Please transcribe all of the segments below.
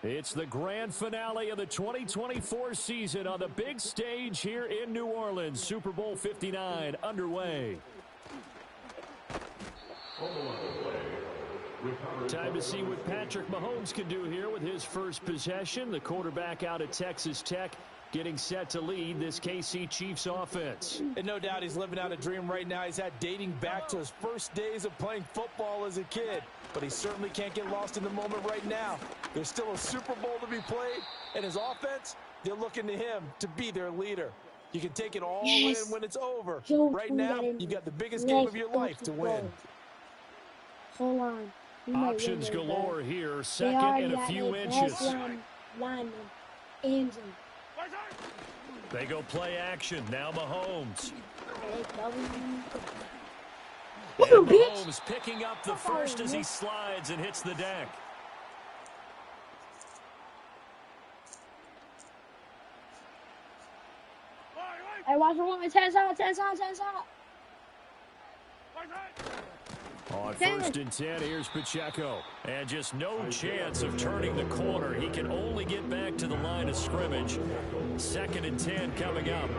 It's the grand finale of the 2024 season on the big stage here in New Orleans. Super Bowl 59 underway. Time to see what Patrick Mahomes can do here with his first possession. The quarterback out at Texas Tech getting set to lead this KC Chiefs offense. And no doubt he's living out a dream right now. He's had dating back to his first days of playing football as a kid. But he certainly can't get lost in the moment right now. There's still a Super Bowl to be played. And his offense, they're looking to him to be their leader. You can take it all in when it's over. Right now, you've got the biggest game of your life to win. Hold on. Options galore here. Second and a few inches. They go play action. Now Mahomes. And Mahomes picking up the first as he slides and hits the deck. Hey, watch the woman. 10 shot. On first and 10, here's Pacheco. And just no chance of turning the corner. He can only get back to the line of scrimmage. Second and 10 coming up.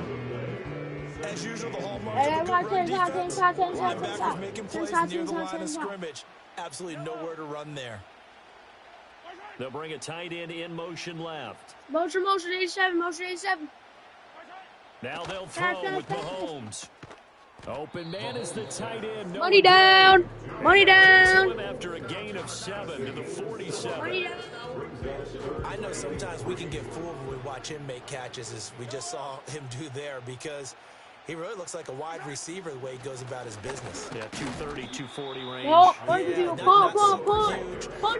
As usual, the hallmarks of a good run defense. Linebackers making plays near the line of scrimmage. Absolutely nowhere to run there. They'll bring a tight end in motion left. Motion 87. Now they'll throw with Mahomes. Open man is the tight end. No Money down. After a gain of 7 to the 47. I know sometimes we can get fooled when we watch him make catches, as we just saw him do there, because he really looks like a wide receiver the way he goes about his business. Yeah, 230, 240 range. Not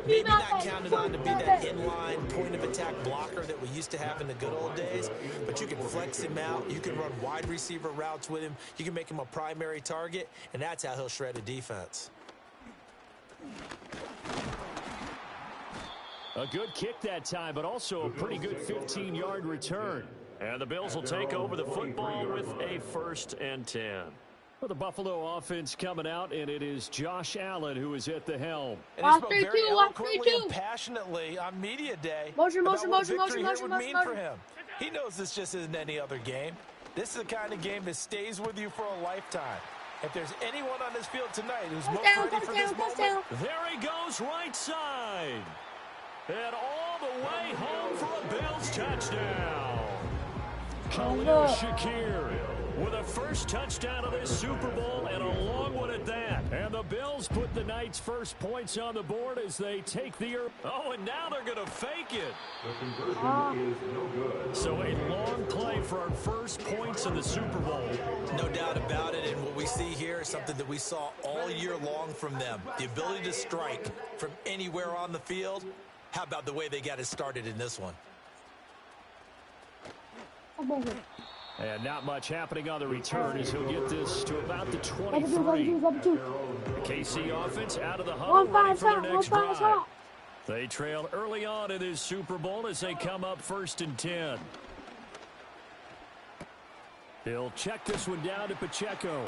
Maybe not counted on to be that inline point of attack blocker that we used to have in the good old days, but you can flex him out. You can run wide receiver routes with him. You can make him a primary target, and that's how he'll shred a defense. A good kick that time, but also a pretty good 15-yard return. And the Bills will take over the football with a 1st and 10. For the Buffalo offense coming out, and it is Josh Allen who is at the helm. And he spoke very eloquently and passionately on media day about what victory here would mean for him. He knows this just isn't any other game. This is the kind of game that stays with you for a lifetime. If there's anyone on this field tonight who's most ready for this moment, there he goes, right side. And all the way home for a Bills touchdown. Khalil Shakir with a first touchdown of this Super Bowl, and a long one at that. And the Bills put the night's first points on the board as they take the... Oh, and now they're going to fake it. The conversion is no good. So a long play for our first points in the Super Bowl. No doubt about it, and what we see here is something that we saw all year long from them. The ability to strike from anywhere on the field. How about the way they got it started in this one? And not much happening on the return as he'll get this to about the 23. KC offense out of the huddle, ready for their next drive. They trail early on in this Super Bowl as they come up 1st and 10. He'll check this one down to Pacheco.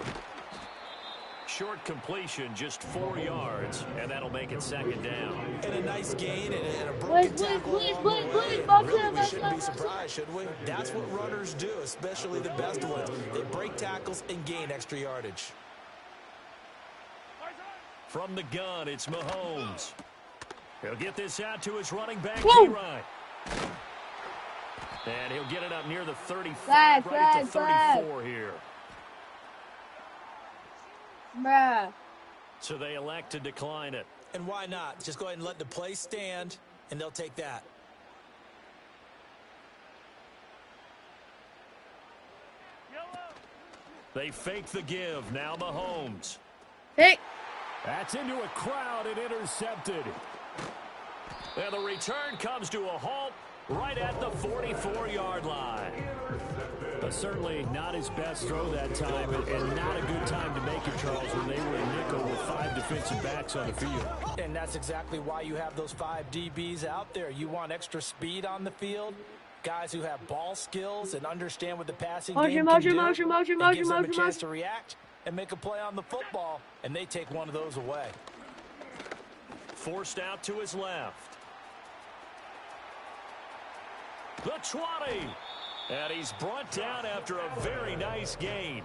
Short completion, just 4 yards, and that'll make it 2nd down. And a nice gain and a broken tackle along the way. Really, we shouldn't be surprised, should we? That's what runners do, especially the best ones. They break tackles and gain extra yardage. From the gun, it's Mahomes. He'll get this out to his running back, T-Ryan. And he'll get it up near the 35, right at the 34 here. Bruh. So they elect to decline it. And why not? Just go ahead and let the play stand, and they'll take that. They fake the give. Now Mahomes. Hey. That's into a crowd and intercepted. And the return comes to a halt right at the 44-yard line. Certainly not his best throw that time, and not a good time to make it, Charles, when they were in nickel with 5 defensive backs on the field. And that's exactly why you have those 5 DBs out there. You want extra speed on the field, guys who have ball skills and understand what the passing game can do. It gives them a chance to react and make a play on the football, and they take one of those away. Forced out to his left. The 20. And he's brought down after a very nice gain.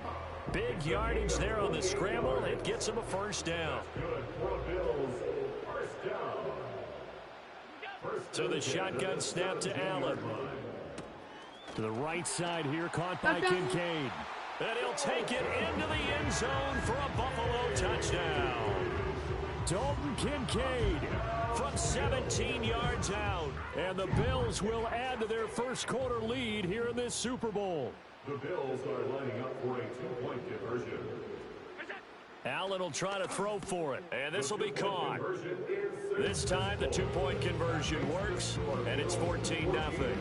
Big yardage there on the scramble. It gets him a first down. So the shotgun snap to Allen. To the right side here, caught by Kincaid. And he'll take it into the end zone for a Buffalo touchdown. Dalton Kincaid from 17 yards out. And the Bills will add to their first quarter lead here in this Super Bowl. The Bills are lining up for a two-point conversion. Allen will try to throw for it, and this will be caught. This time the two-point conversion works, and it's 14-0.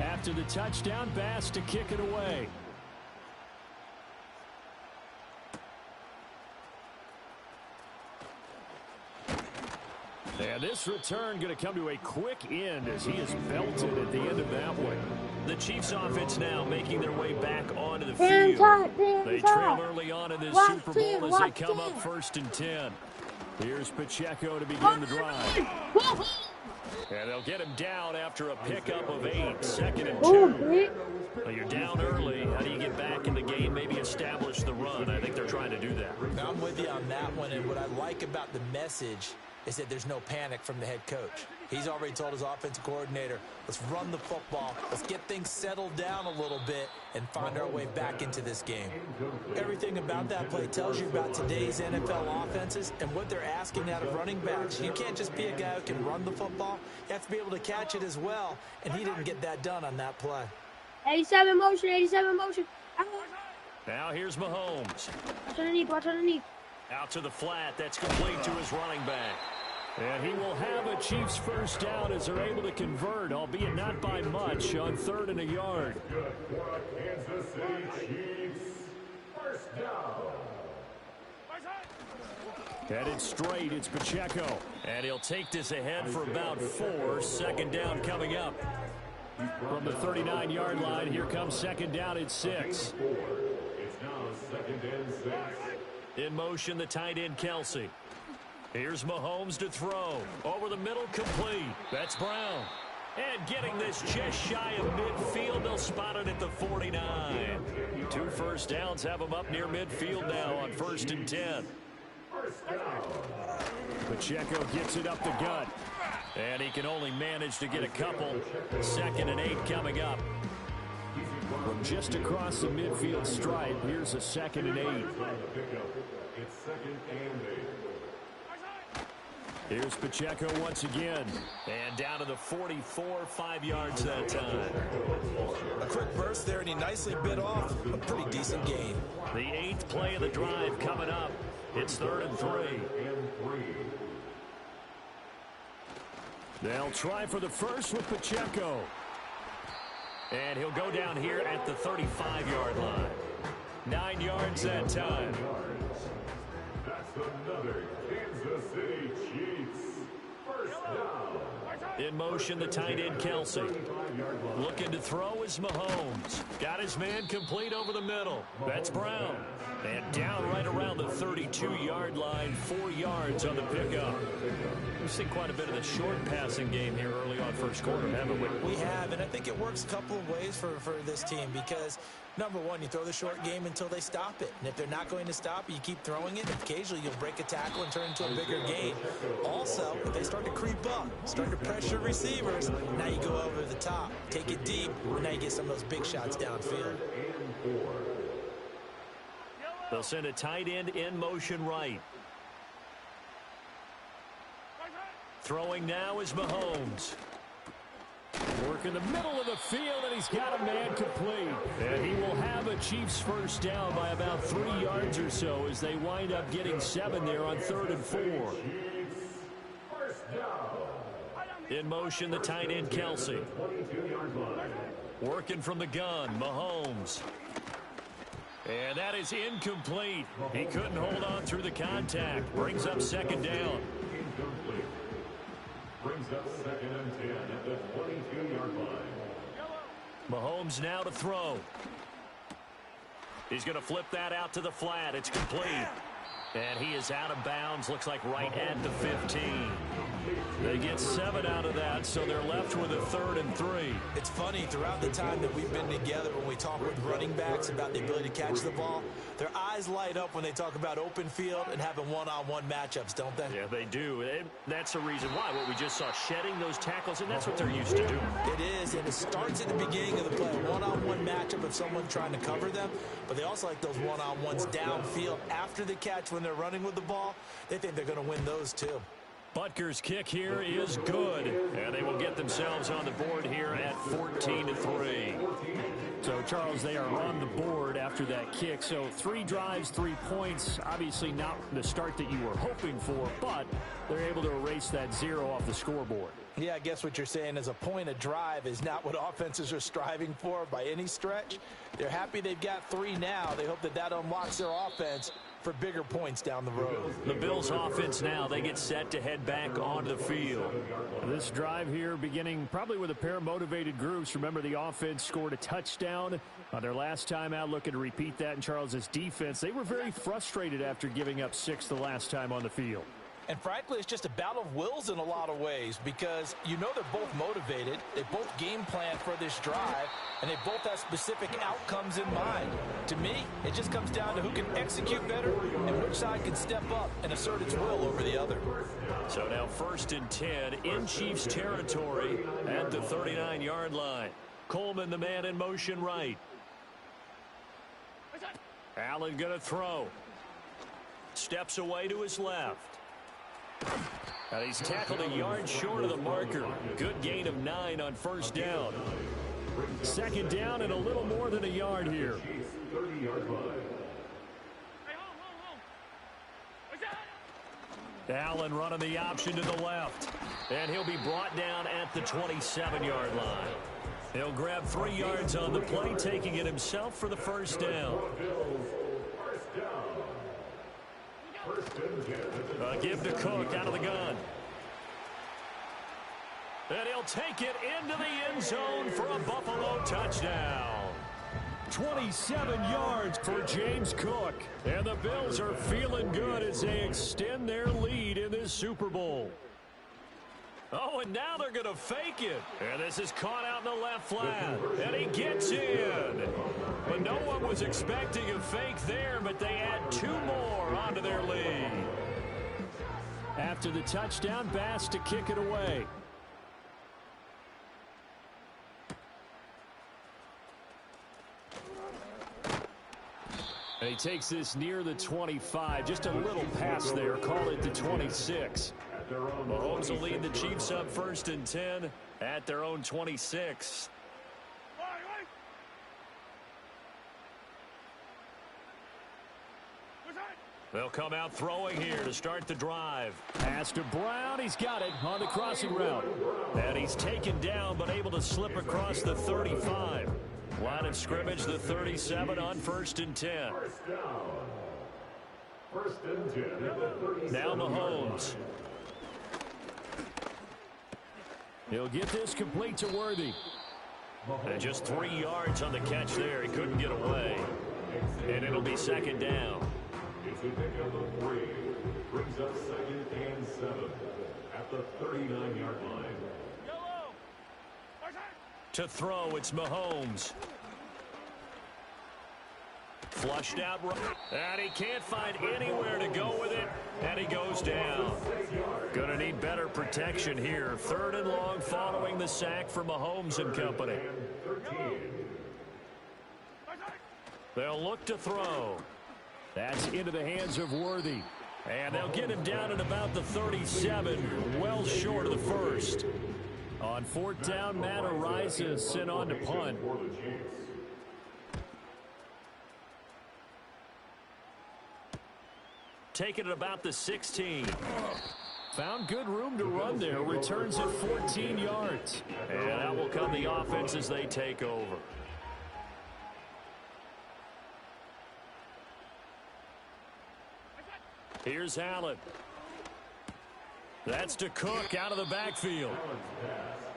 After the touchdown, Bass to kick it away. And this return going to come to a quick end as he is belted at the end of that one. The Chiefs offense now making their way back onto the field. They trail early on in this Super Bowl as they come up 1st and 10. Here's Pacheco to begin the drive. And they'll get him down after a pickup of 8, 2nd and 2. Well, you're down early. How do you get back in the game, maybe establish the run? I think they're trying to do that. I'm with you on that one, and what I like about the message is that there's no panic from the head coach. He's already told his offensive coordinator, let's run the football, let's get things settled down a little bit and find our way back into this game. Everything about that play tells you about today's NFL offenses and what they're asking out of running backs. You can't just be a guy who can run the football. You have to be able to catch it as well, and he didn't get that done on that play. 87 motion, 87 motion. Now here's Mahomes. Watch underneath, watch underneath. Out to the flat. That's complete to his running back. And he will have a Chiefs first down as they're able to convert, albeit not by much, on 3rd and a yard. Good for Kansas City Chiefs. First down. Headed straight, it's Pacheco. And he'll take this ahead for about 4. 2nd down coming up. From the 39-yard line, here comes 2nd down at 6. It's now 2nd and 6. In motion, the tight end, Kelsey. Here's Mahomes to throw. Over the middle, complete. That's Brown. And getting this just shy of midfield, they'll spot it at the 49. 2 first downs have them up near midfield now on 1st and 10. Pacheco gets it up the gut. And he can only manage to get a couple. 2nd and 8 coming up. From just across the midfield stripe, here's a 2nd and 8. It's 2nd and 8. Here's Pacheco once again. And down to the 44, 5 yards that time. A quick burst there, and he nicely bit off a pretty decent gain. The 8th play of the drive coming up. It's 3rd and 3. They'll try for the first with Pacheco. And he'll go down here at the 35-yard line. 9 yards that time. That's another Kansas City Chiefs first down. In motion, the tight end, Kelsey. Looking to throw is Mahomes. Got his man complete over the middle. That's Brown. And down right around the 32-yard line, 4 yards on the pickup. We've seen quite a bit of the short passing game here early on first quarter, haven't we? We have, and I think it works a couple of ways for this team because, number one, you throw the short game until they stop it. And if they're not going to stop it, you keep throwing it. And occasionally, you'll break a tackle and turn into a bigger gain. Also, if they start to creep up, start to pressure receivers, now you go over the top, take it deep, and now you get some of those big shots downfield. They'll send a tight end in motion right. Throwing now is Mahomes. Work in the middle of the field, and he's got a man complete. And he will have a Chiefs first down by about 3 yards or so as they wind up getting 7 there on 3rd and 4. In motion, the tight end, Kelsey. Working from the gun, Mahomes. And that is incomplete. He couldn't hold on through the contact. Brings up 2nd down. Incomplete. Brings up 2nd and 10 at the 22-yard line. Mahomes now to throw. He's going to flip that out to the flat. It's complete. And he is out of bounds. Looks like right at the 15. They get 7 out of that, so they're left with a 3rd and 3. It's funny, throughout the time that we've been together, when we talk with running backs about the ability to catch the ball, their eyes light up when they talk about open field and having one-on-one matchups, don't they? Yeah, they do. And that's the reason why. What we just saw, shedding those tackles, and that's what they're used to doing. It is, and it starts at the beginning of the play. One-on-one matchup of someone trying to cover them, but they also like those one-on-ones downfield after the catch when they're running with the ball. They think they're going to win those too. Butker's kick here is good, and they will get themselves on the board here at 14-3. So, Charles, they are on the board after that kick. So 3 drives, 3 points. Obviously not the start that you were hoping for, but they're able to erase that 0 off the scoreboard. Yeah, I guess what you're saying is a point a drive is not what offenses are striving for by any stretch. They're happy they've got 3 now. They hope that that unlocks their offense for bigger points down the road. The Bills offense now, they get set to head back onto the field. This drive here beginning probably with a pair of motivated groups. Remember, the offense scored a touchdown on their last time out, looking to repeat that in Charles's defense. They were very frustrated after giving up 6 the last time on the field. And frankly, it's just a battle of wills in a lot of ways, because you know they're both motivated. They both game plan for this drive, and they both have specific outcomes in mind. To me, it just comes down to who can execute better and which side can step up and assert its will over the other. So now 1st and 10 in Chiefs territory at the 39-yard line. Coleman, the man in motion right. Allen going to throw. Steps away to his left. And he's tackled a yard short of the marker. Good gain of 9 on 1st down. 2nd down and a little more than a yard here. Allen running the option to the left. And he'll be brought down at the 27-yard line. He'll grab 3 yards on the play, taking it himself for the 1st down. Give to Cook out of the gun. And he'll take it into the end zone for a Buffalo touchdown. 27 yards for James Cook. And the Bills are feeling good as they extend their lead in this Super Bowl. Oh, and now they're going to fake it. And this is caught out in the left flat. And he gets in. But no one was expecting a fake there, but they add 2 more onto their lead. After the touchdown, Bass to kick it away. And he takes this near the 25. Just a little pass there. Call it the 26. Mahomes will lead the Chiefs up 1st and 10 at their own 26. They'll come out throwing here to start the drive. Pass to Brown. He's got it on the crossing route. And he's taken down but able to slip across the 35. Line of scrimmage, the 37 on 1st and 10. Now Mahomes. He'll get this complete to Worthy. And just 3 yards on the catch there. He couldn't get away. And it'll be 2nd down. It's a pick of the 3. Brings us 2nd and 7 at the 39-yard line. To throw, it's Mahomes. Flushed out, and he can't find anywhere to go with it, and he goes down. Gonna need better protection here. 3rd and long following the sack for Mahomes and company. They'll look to throw. That's into the hands of Worthy. And they'll get him down at about the 37, well short of the 1st. On 4th down, Matt Ariza sent on to punt. Taking it about the 16. Found good room to run there. Returns at 14 yards. And out will come the offense as they take over. Here's Allen. That's to Cook out of the backfield.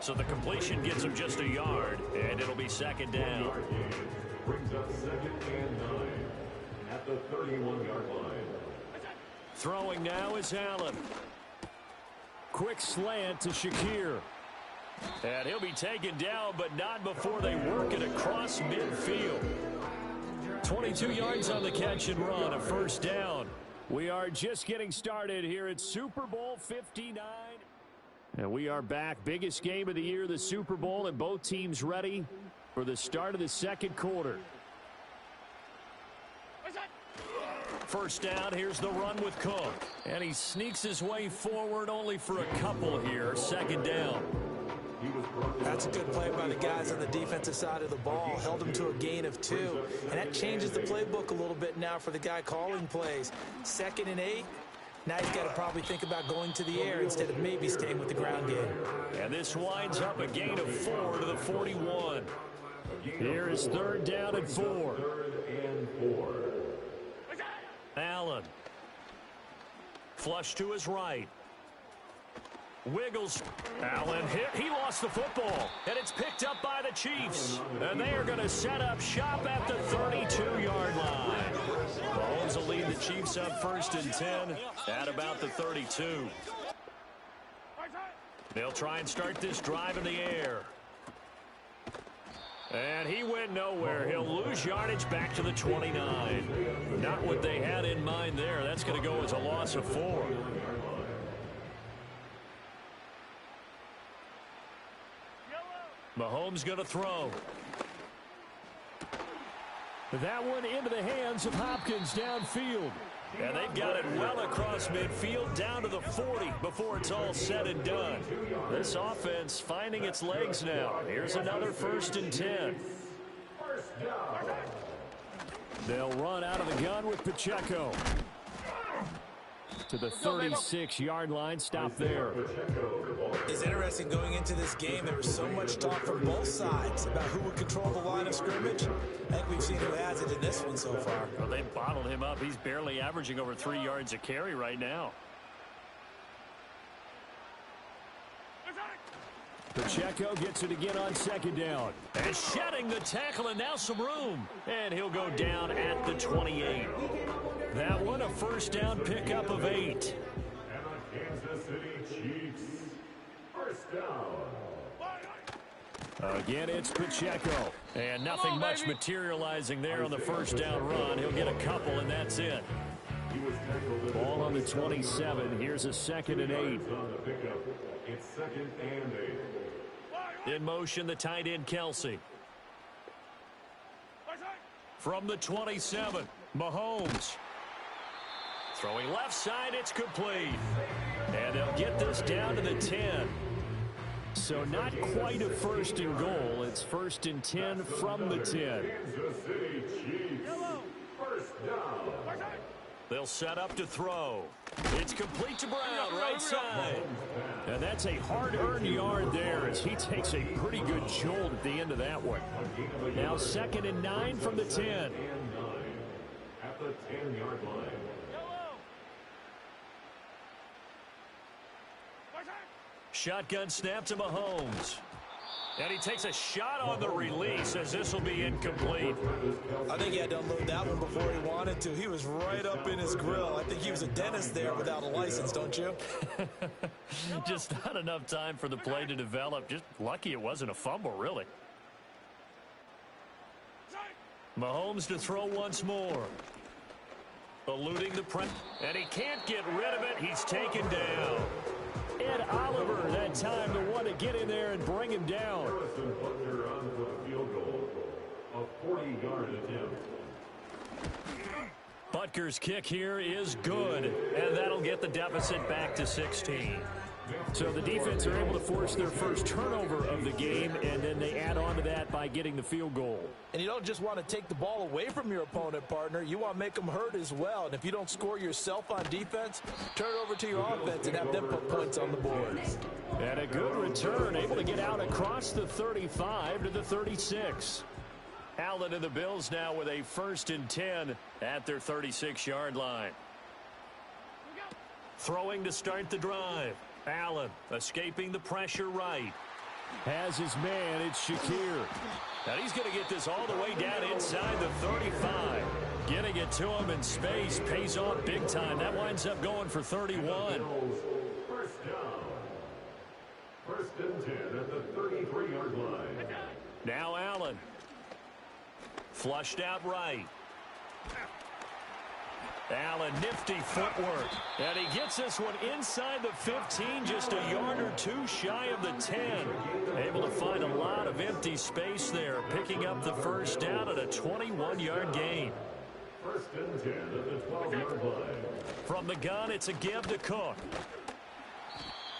So the completion gets him just a yard, and it'll be second down. Brings up 2nd and 9 at the 31-yard line. Throwing now is Allen. Quick slant to Shakir. And he'll be taken down, but not before they work it across midfield. 22 yards on the catch and run, a first down. We are just getting started here at Super Bowl 59. And we are back. Biggest game of the year, the Super Bowl, and both teams ready for the start of the second quarter. First down, here's the run with Cook. And he sneaks his way forward only for a couple here. Second down. That's a good play by the guys on the defensive side of the ball. Held him to a gain of 2. And that changes the playbook a little bit now for the guy calling plays. 2nd and 8. Now he's got to probably think about going to the air instead of maybe staying with the ground game. And this winds up a gain of 4 to the 41. Here is third down and 4. 3rd and 4. Allen. Flush to his right. Wiggles. Allen hit. He lost the football. And it's picked up by the Chiefs. And they are going to set up shop at the 32-yard line. Mahomes will lead the Chiefs up 1st and 10 at about the 32. They'll try and start this drive in the air. And he went nowhere. He'll lose yardage back to the 29. Not what they had in mind there. That's going to go as a loss of 4. Mahomes going to throw. That one into the hands of Hopkins downfield. And they've got it well across midfield down to the 40 before it's all said and done. This offense finding its legs now. Here's another 1st and 10. They'll run out of the gun with Pacheco. To the 36-yard line. Stop there. It's interesting going into this game. There was so much talk from both sides about who would control the line of scrimmage. I think we've seen who has it in this one so far. Well, they bottled him up. He's barely averaging over 3 yards a carry right now. Pacheco gets it again on 2nd down. And shedding the tackle, and now some room. And he'll go down at the 28. That one a first down pickup of 8. And the Kansas City Chiefs. First down. Again, it's Pacheco. And nothing much materializing there on the first down run. He'll get a couple, and that's it. Ball on the 27. Here's a 2nd and 8. It's 2nd and 8. In motion, the tight end, Kelsey. From the 27, Mahomes. Throwing left side, it's complete. And they'll get this down to the 10. So not quite a 1st and goal. It's 1st and 10 from the 10. Kansas City Chiefs. First down. They'll set up to throw. It's complete to Brown, right side. And that's a hard-earned yard there as he takes a pretty good jolt at the end of that one. Now 2nd and 9 from the 10. And 9 at the 10-yard line. Shotgun snap to Mahomes. And he takes a shot on the release as this will be incomplete. I think he had to unload that one before he wanted to. He was right up in his grill. I think he was a dentist there without a license, don't you? Just not enough time for the play to develop. Just lucky it wasn't a fumble, really. Mahomes to throw once more. Eluding the press. And he can't get rid of it. He's taken down. Ed Oliver that time, the one to get in there and bring him down. Butler on for the field goal. A 40-yard attempt. Butker's kick here is good, and that'll get the deficit back to 16. So the defense are able to force their first turnover of the game, and then they add on to that by getting the field goal. And you don't just want to take the ball away from your opponent, partner. You want to make them hurt as well. And if you don't score yourself on defense, turn it over to your offense and have them put points on the board. And a good return, able to get out across the 35 to the 36. Allen and the Bills now with a 1st and 10 at their 36-yard line. Throwing to start the drive. Allen escaping the pressure right. Has his man, it's Shakir. And he's going to get this all the way down inside the 35. Getting it to him in space pays off big time. That winds up going for 31. First down. First and 10 at the 33-yard line. Now Allen. Flushed out right. Allen, nifty footwork. And he gets this one inside the 15, just a yard or two shy of the 10. Able to find a lot of empty space there, picking up the first down at a 21-yard gain. First and 10 at the 12-yard line. From the gun, it's a give to Cook.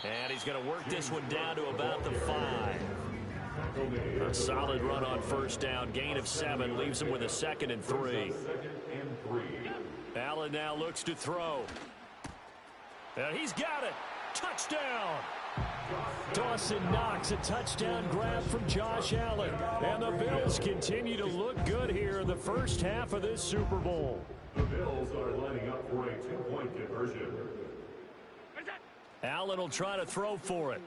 And he's going to work this one down to about the 5. A solid run on first down. Gain of 7 leaves him with a 2nd and 3. Allen now looks to throw. And he's got it. Touchdown. Dawson Knox, a touchdown grab from Josh Allen. And the Bills continue to look good here in the first half of this Super Bowl. The Bills are lining up for a 2-point conversion. Allen will try to throw for it.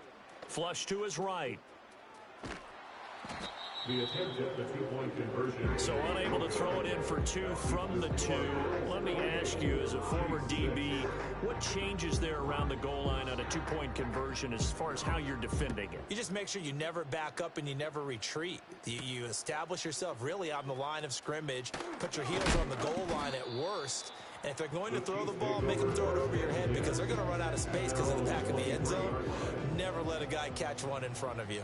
Flush to his right. The attempt at the 2-point conversion. So unable to throw it in for 2 from the 2. Let me ask you, as a former DB, what changes there around the goal line on a 2-point conversion as far as how you're defending it? You just make sure you never back up and you never retreat. You establish yourself really on the line of scrimmage, put your heels on the goal line at worst. And if they're going to throw the ball, make them throw it over your head because they're going to run out of space because of the back of the end zone. Never let a guy catch one in front of you.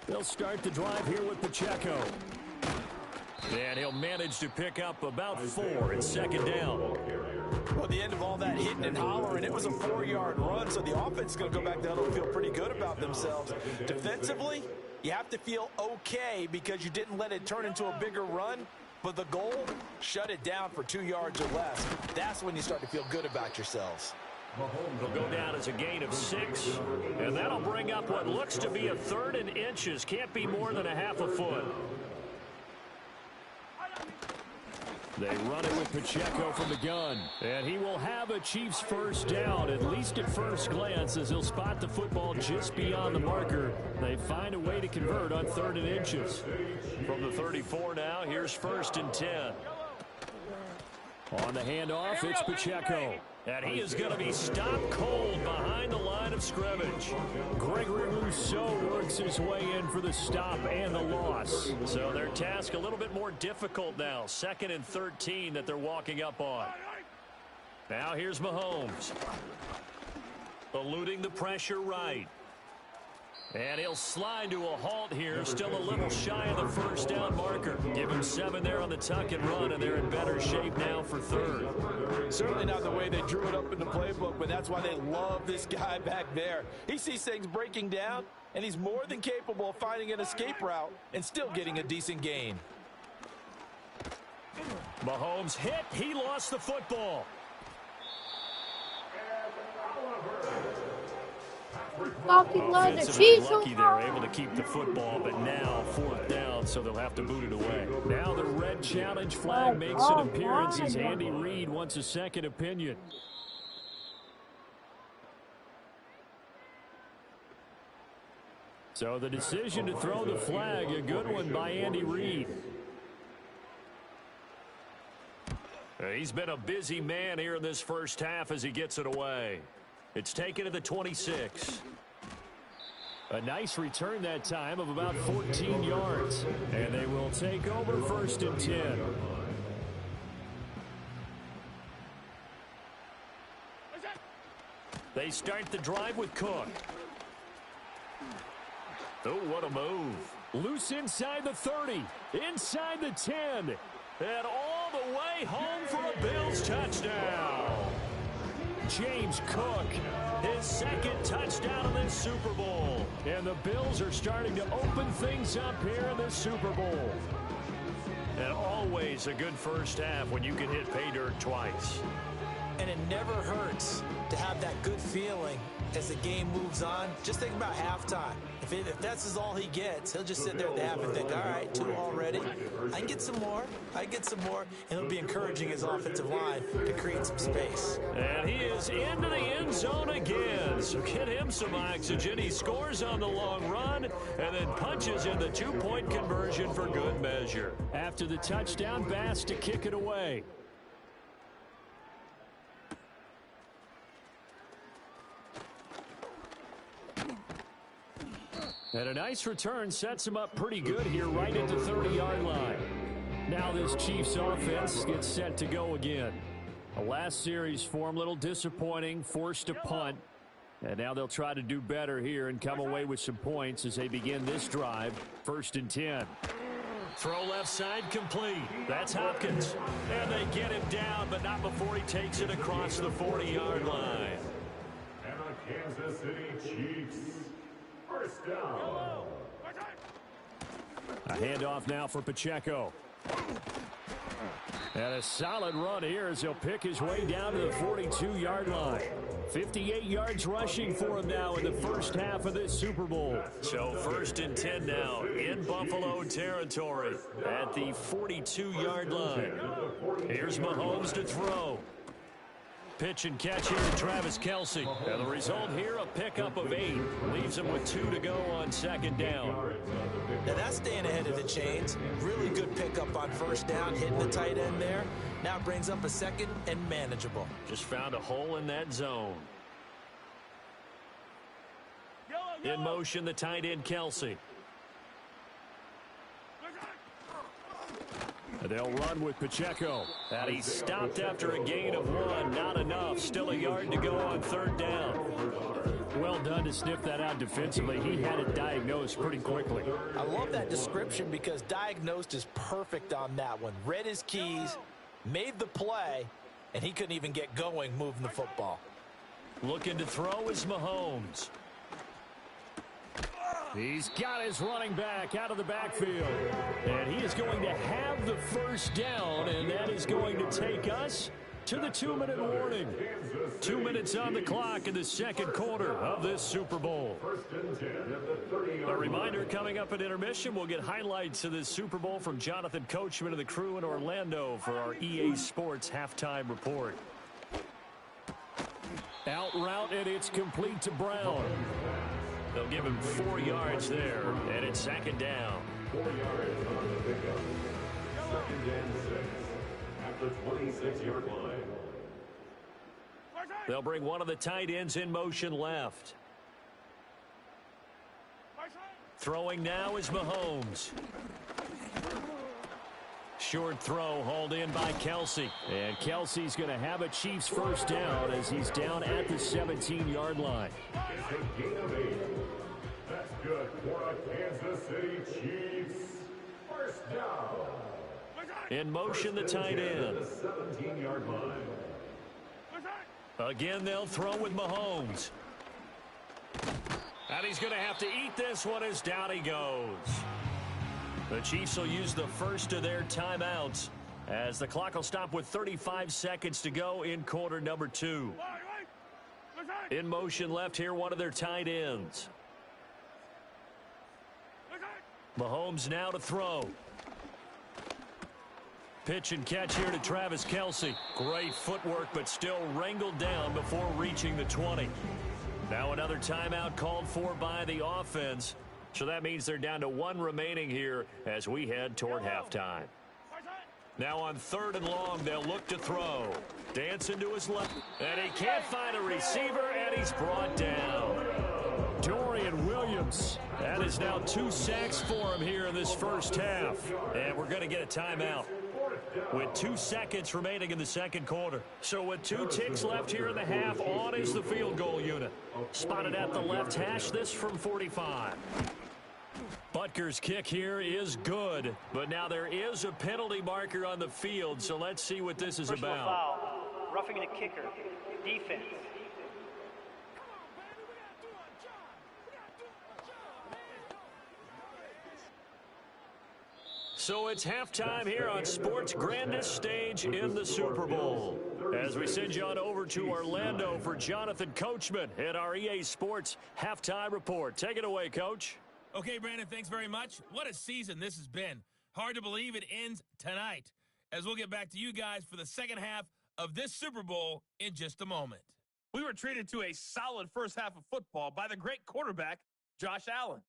They'll start the drive here with Pacheco. And he'll manage to pick up about 4 in second down. Well, at the end of all that hitting and hollering, it was a 4-yard run, so the offense is going to go back down and feel pretty good about themselves. Defensively, you have to feel okay because you didn't let it turn into a bigger run, but the goal, shut it down for 2 yards or less. That's when you start to feel good about yourselves. It'll go down as a gain of 6, and that'll bring up what looks to be a 3rd and inches. Can't be more than a half a foot. They run it with Pacheco from the gun. And he will have a Chiefs first down, at least at first glance, as he'll spot the football just beyond the marker. They find a way to convert on 3rd and inches. From the 34 now, here's 1st and 10. On the handoff, it's Pacheco. And he is going to be stopped cold behind the line of scrimmage. Gregory Rousseau works his way in for the stop and the loss. So their task a little bit more difficult now. 2nd and 13 that they're walking up on. Now here's Mahomes. Eluding the pressure right. And he'll slide to a halt here. Still a little shy of the first down marker. Give him 7 there on the tuck and run, and they're in better shape now for 3rd. Certainly not the way they drew it up in the playbook, but that's why they love this guy back there. He sees things breaking down, and he's more than capable of finding an escape route and still getting a decent gain. Mahomes hit. He lost the football. Offensively lucky they're able to keep the football, but now 4th down, so they'll have to boot it away. Now the red challenge flag makes an appearance as Andy Reid wants a second opinion. So the decision to throw the flag, a good one by Andy Reid. He's been a busy man here in this first half as he gets it away. It's taken to the 26. A nice return that time of about 14 yards. And they will take over 1st and 10. They start the drive with Cook. Oh, what a move. Loose inside the 30. Inside the 10. And all the way home for a Bills touchdown. James Cook, his 2nd touchdown in this Super Bowl. And the Bills are starting to open things up here in this Super Bowl. And always a good first half when you can hit pay dirt twice. And it never hurts to have that good feeling as the game moves on. Just think about halftime. If that's all he gets, he'll just sit there at the half and think, all right, 2 already. I can get some more. I get some more. And he'll be encouraging his offensive line to create some space. And he is into the end zone again. So get him some oxygen. He scores on the long run and then punches in the 2-point conversion for good measure. After the touchdown, Bass to kick it away. And a nice return sets him up pretty good here right at the 30-yard line. Now this Chiefs offense gets set to go again. The last series for him, a little disappointing, forced to punt. And now they'll try to do better here and come away with some points as they begin this drive. 1st and 10. Throw left side complete. That's Hopkins. And they get him down, but not before he takes it across the 40-yard line. And the Kansas City Chiefs. First down. A handoff now for Pacheco. And a solid run here as he'll pick his way down to the 42-yard line. 58 yards rushing for him now in the first half of this Super Bowl. So 1st and 10 now in Buffalo territory at the 42-yard line. Here's Mahomes to throw. Pitch and catch here to Travis Kelce. And the result here, a pickup of 8. Leaves him with 2 to go on 2nd down. Now that's staying ahead of the chains. Really good pickup on 1st down, hitting the tight end there. Now brings up a 2nd and manageable. Just found a hole in that zone. In motion, the tight end Kelce. They'll run with Pacheco. And he's stopped after a gain of 1. Not enough. Still a yard to go on 3rd down. Well done to sniff that out defensively. He had it diagnosed pretty quickly. I love that description because diagnosed is perfect on that one. Read his keys, made the play, and he couldn't even get going moving the football. Looking to throw is Mahomes. He's got his running back out of the backfield. And he is going to have the 1st down, and that is going to take us to the 2-minute warning. 2 minutes on the clock in the 2nd quarter of this Super Bowl. A reminder, coming up at intermission, we'll get highlights of this Super Bowl from Jonathan Coachman and the crew in Orlando for our EA Sports halftime report. Out route, and it's complete to Brown. They'll give him 4 yards there, and it's 2nd down. 4 yards on the pickup. 2nd and 6 at the 26-yard line. They'll bring one of the tight ends in motion left. Throwing now is Mahomes. Short throw hauled in by Kelce. And Kelce's going to have a Chiefs 1st down as he's down at the 17-yard line. It's a gain of 8. That's good for the Kansas City Chiefs. 1st down. In motion, the tight end. The 17-yard line. Again, they'll throw with Mahomes. And he's going to have to eat this one as down he goes. The Chiefs will use the first of their timeouts as the clock will stop with 35 seconds to go in quarter number 2. In motion left here, one of their tight ends. Mahomes now to throw. Pitch and catch here to Travis Kelce. Great footwork, but still wrangled down before reaching the 20. Now another timeout called for by the offense. So that means they're down to 1 remaining here as we head toward halftime. Now on 3rd and long, they'll look to throw. Dancing to his left. And he can't find a receiver, and he's brought down. Dorian Williams. That is now 2 sacks for him here in this first half. And we're going to get a timeout with 2 seconds remaining in the 2nd quarter. So with 2 ticks left here in the half, on is the field goal unit. Spotted at the left hash, this from 45. Butker's kick here is good, but now there is a penalty marker on the field, so let's see what this is Personal about. Foul, roughing the kicker, defense. So it's halftime here on sports' grandest stage in the Super Bowl. As we send you on over to Orlando for Jonathan Coachman at our EA Sports Halftime Report. Take it away, Coach. Okay, Brandon, thanks very much. What a season this has been. Hard to believe it ends tonight, as we'll get back to you guys for the second half of this Super Bowl in just a moment. We were treated to a solid first half of football by the great quarterback, Josh Allen.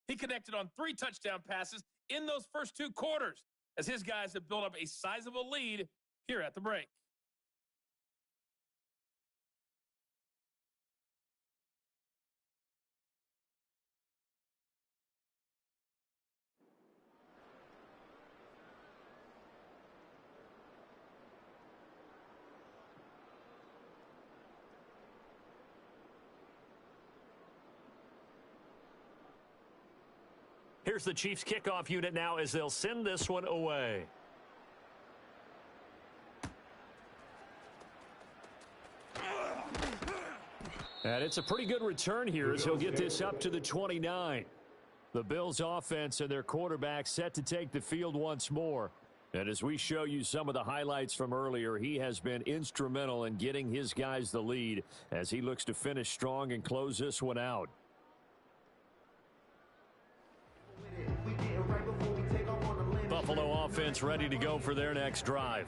He connected on 3 touchdown passes in those first 2 quarters, as his guys have built up a sizable lead here at the break. Here's the Chiefs kickoff unit now as they'll send this one away. And it's a pretty good return here as he'll get this up to the 29. The Bills offense and their quarterback set to take the field once more. And as we show you some of the highlights from earlier, he has been instrumental in getting his guys the lead as he looks to finish strong and close this one out. Buffalo offense ready to go for their next drive.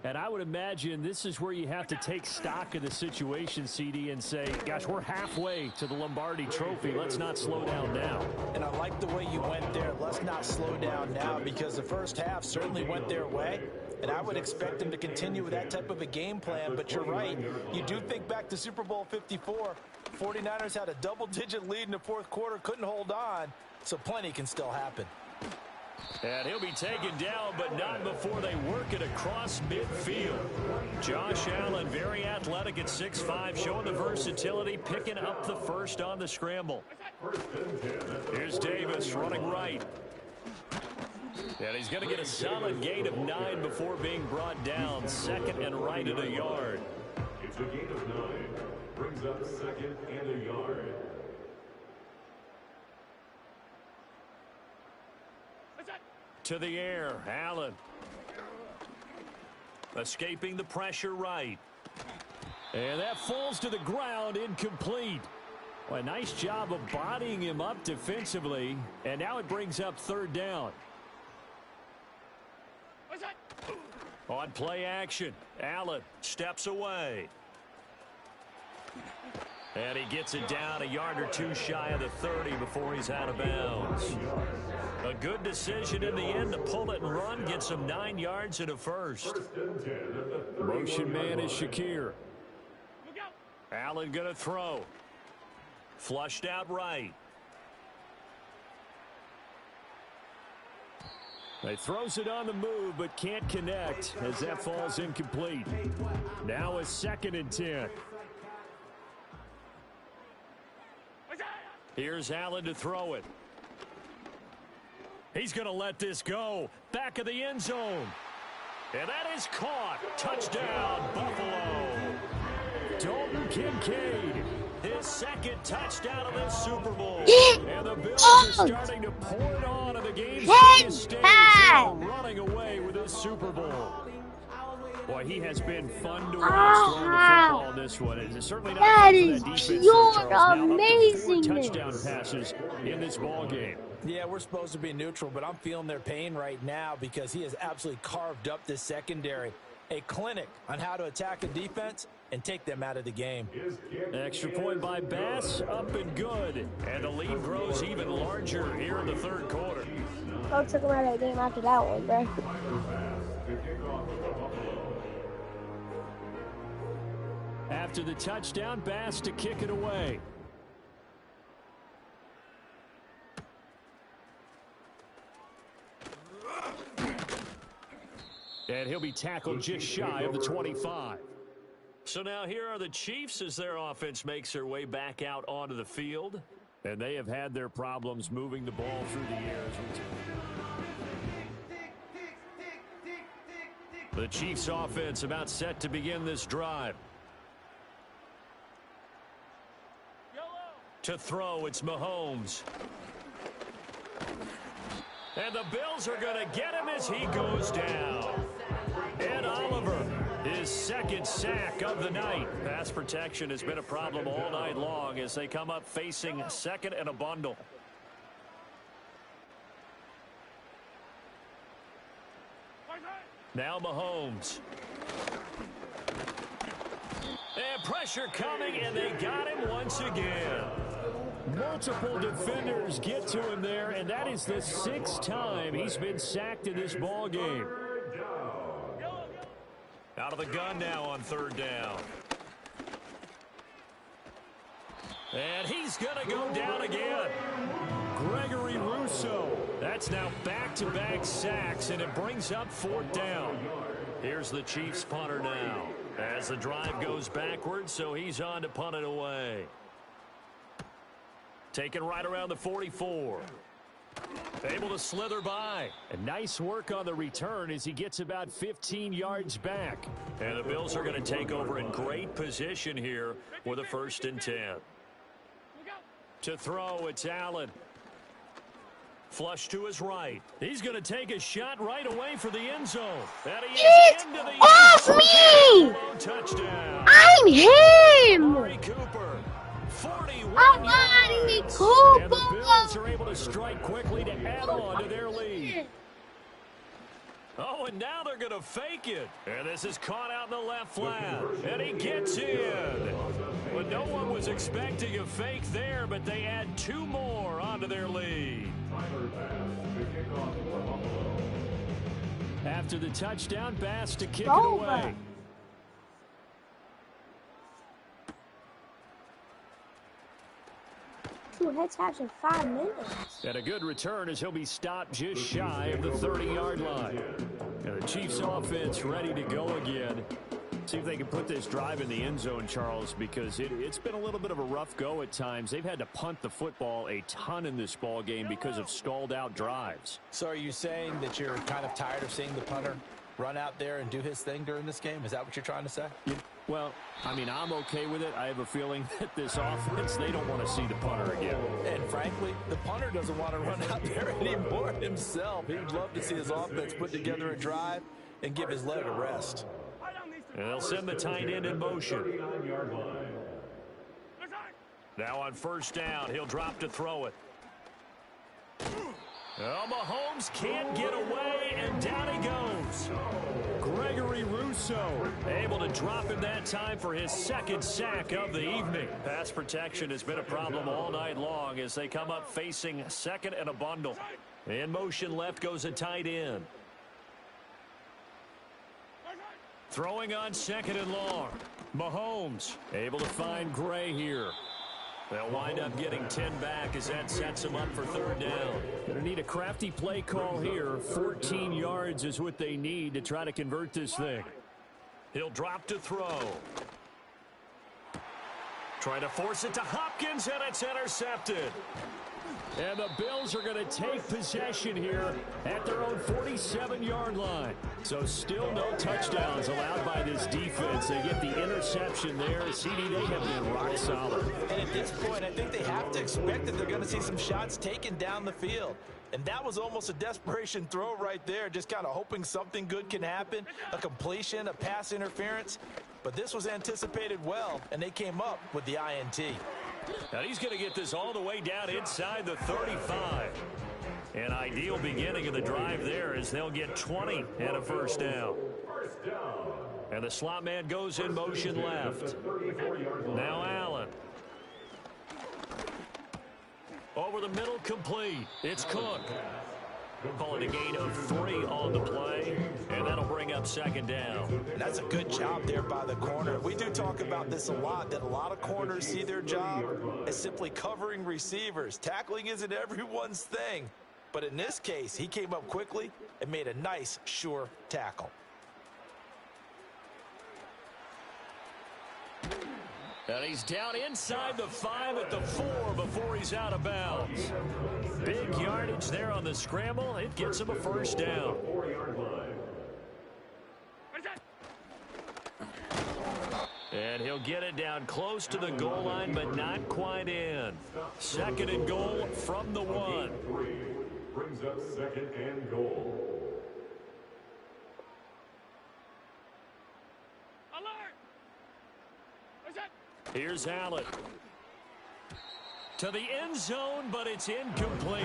And I would imagine this is where you have to take stock of the situation, CD, and say, gosh, we're halfway to the Lombardi Trophy. Let's not slow down now. And I like the way you went there. Let's not slow down now, because the first half certainly went their way. And I would expect them to continue with that type of a game plan. But you're right. You do think back to Super Bowl 54. 49ers had a double-digit lead in the fourth quarter, couldn't hold on. So plenty can still happen. And he'll be taken down, but not before they work it across midfield. Josh Allen, very athletic at 6'5", showing the versatility, picking up the first on the scramble. Here's Davis running right. And he's going to get a solid gain of 9 before being brought down. Second and right at a yard. It's a gain of 9. Brings up second and a yard. To the air, Allen. Escaping the pressure right. And that falls to the ground, incomplete. Well, a nice job of bodying him up defensively. And now it brings up third down. On play action, Allen steps away. And he gets it down a yard or 2 shy of the 30 before he's out of bounds. A good decision in the end to pull it and run, gets him 9 yards and a first. Motion man is Shakir. Allen going to throw. Flushed out right. He throws it on the move, but can't connect as that falls incomplete. Now a 2nd and 10. Here's Allen to throw it. He's going to let this go. Back of the end zone. And that is caught. Touchdown, Buffalo. Dalton Kincaid, his 2nd touchdown of this Super Bowl. And the Bills are starting to pour it on to the game's biggest stage. Running away with this Super Bowl. Boy, he has been fun to watch throwing the football in this one. It's certainly not that for is that defense, pure amazing. 4 amazingness. touchdown passes in this ball game. Yeah, we're supposed to be neutral, but I'm feeling their pain right now because he has absolutely carved up this secondary. A clinic on how to attack a defense and take them out of the game. Extra point by Bass, up and good. And the lead grows even larger here in the third quarter. Coach took him out of the game after that one, bro. After the touchdown, Bass to kick it away. And he'll be tackled just shy of the 25. So now here are the Chiefs as their offense makes their way back out onto the field. And they have had their problems moving the ball through the air. The Chiefs offense about set to begin this drive. To throw, it's Mahomes. And the Bills are going to get him as he goes down. And Oliver, his second sack of the night. Pass protection has been a problem all night long as they come up facing second and a bundle. Now Mahomes. And pressure coming, and they got him once again. Multiple defenders get to him there, and that is the 6th time he's been sacked in this ball game. Out of the gun now on 3rd down. And he's going to go down again. Gregory Rousseau. That's now back-to-back sacks, and it brings up 4th down. Here's the Chiefs punter now. As the drive goes backwards, so he's on to punt it away. Taken right around the 44. Able to slither by. And nice work on the return as he gets about 15 yards back. And the Bills are going to take over in great position here with a 1st and 10. To throw, it's Allen. Flush to his right. He's going to take a shot right away for the end zone. And he is into the off me! Touchdown. I'm him! Murray Cooper. 41 I'm yards. Cooper. And the Bills are able to strike quickly to add on to their lead. Oh, and now they're going to fake it. And this is caught out in the left flat. And he gets in. But no one was expecting a fake there, but they add 2 more onto their lead. After the touchdown pass to kick it away. 2 headshots in 5 minutes. And a good return as he'll be stopped just shy of the 30-yard line. And the Chiefs offense ready to go again. See if they can put this drive in the end zone, Charles, because it's been a little bit of a rough go at times. They've had to punt the football a ton in this ball game because of stalled out drives. So are you saying that you're kind of tired of seeing the punter run out there and do his thing during this game? Is that what you're trying to say? Well, I mean, I'm okay with it. I have a feeling that this offense, they don't want to see the punter again. And frankly, the punter doesn't want to run out there anymore himself. He'd love to see his offense put together a drive and give his leg a rest. And they'll send the tight end in motion. Now on 1st down, he'll drop to throw it. Oh, Mahomes can't get away, and down he goes. Gregory Rousseau able to drop him that time for his 2nd sack of the evening. Pass protection has been a problem all night long as they come up facing 2nd and a bundle. In motion left goes a tight end. Throwing on 2nd and long. Mahomes able to find Gray here. They'll wind up getting 10 back as that sets them up for 3rd down. Going to need a crafty play call here. 14 yards is what they need to try to convert this thing. He'll drop to throw. Trying to force it to Hopkins, and it's intercepted. And the Bills are going to take possession here at their own 47-yard line. So still no touchdowns allowed by this defense. They get the interception there. CD, they have been rock solid. And at this point, I think they have to expect that they're going to see some shots taken down the field. And that was almost a desperation throw right there, just kind of hoping something good can happen, a completion, a pass interference. But this was anticipated well, and they came up with the INT. Now he's going to get this all the way down inside the 35. An ideal beginning of the drive there as they'll get 20 and a 1st down. And the slot man goes in motion left. Now Allen. Over the middle, complete. It's Cook. Call it a gain of 3 on the play, and that'll bring up 2nd down. And that's a good job there by the corner. We do talk about this a lot, that a lot of corners see their job as simply covering receivers. Tackling isn't everyone's thing. But in this case, he came up quickly and made a nice, sure tackle. And he's down inside the 5 at the 4 before he's out of bounds. Big yardage there on the scramble. It gets him a 1st down. And he'll get it down close to the goal line, but not quite in. 2nd and goal from the 1. Brings up 2nd and goal. Here's Allen. To the end zone, but it's incomplete.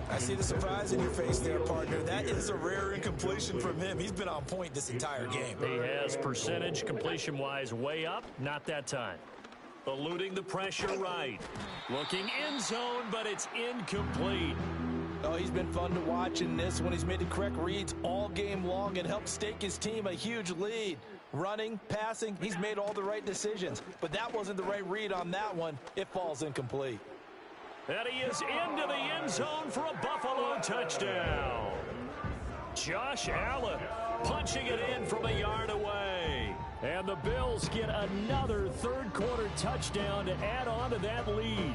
I see the surprise in your face there, partner. That is a rare incompletion from him. He's been on point this entire game. He has percentage completion-wise way up. Not that time. Eluding the pressure right. Looking end zone, but it's incomplete. Oh, he's been fun to watch in this one. He's made the correct reads all game long and helped stake his team a huge lead. Running, passing, he's made all the right decisions. But that wasn't the right read on that one. It falls incomplete. And he is into the end zone for a Buffalo touchdown. Josh Allen punching it in from a yard away. And the Bills get another third-quarter touchdown to add on to that lead.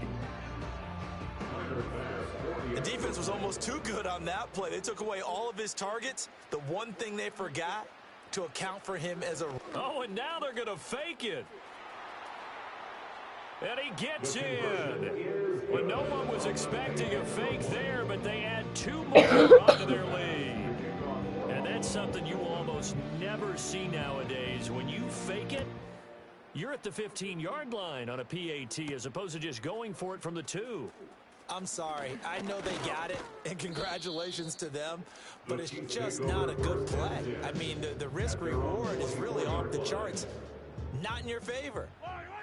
The defense was almost too good on that play. They took away all of his targets. The one thing they forgot, to account for him as a... Oh, and now they're going to fake it. And he gets in. Well, no one was expecting a fake there, but they add two more onto their lead. And that's something you almost never see nowadays. When you fake it, you're at the 15-yard line on a PAT as opposed to just going for it from the 2. I'm sorry. I know they got it, and congratulations to them, but it's just not a good play. I mean, the risk-reward is really off the charts. Not in your favor.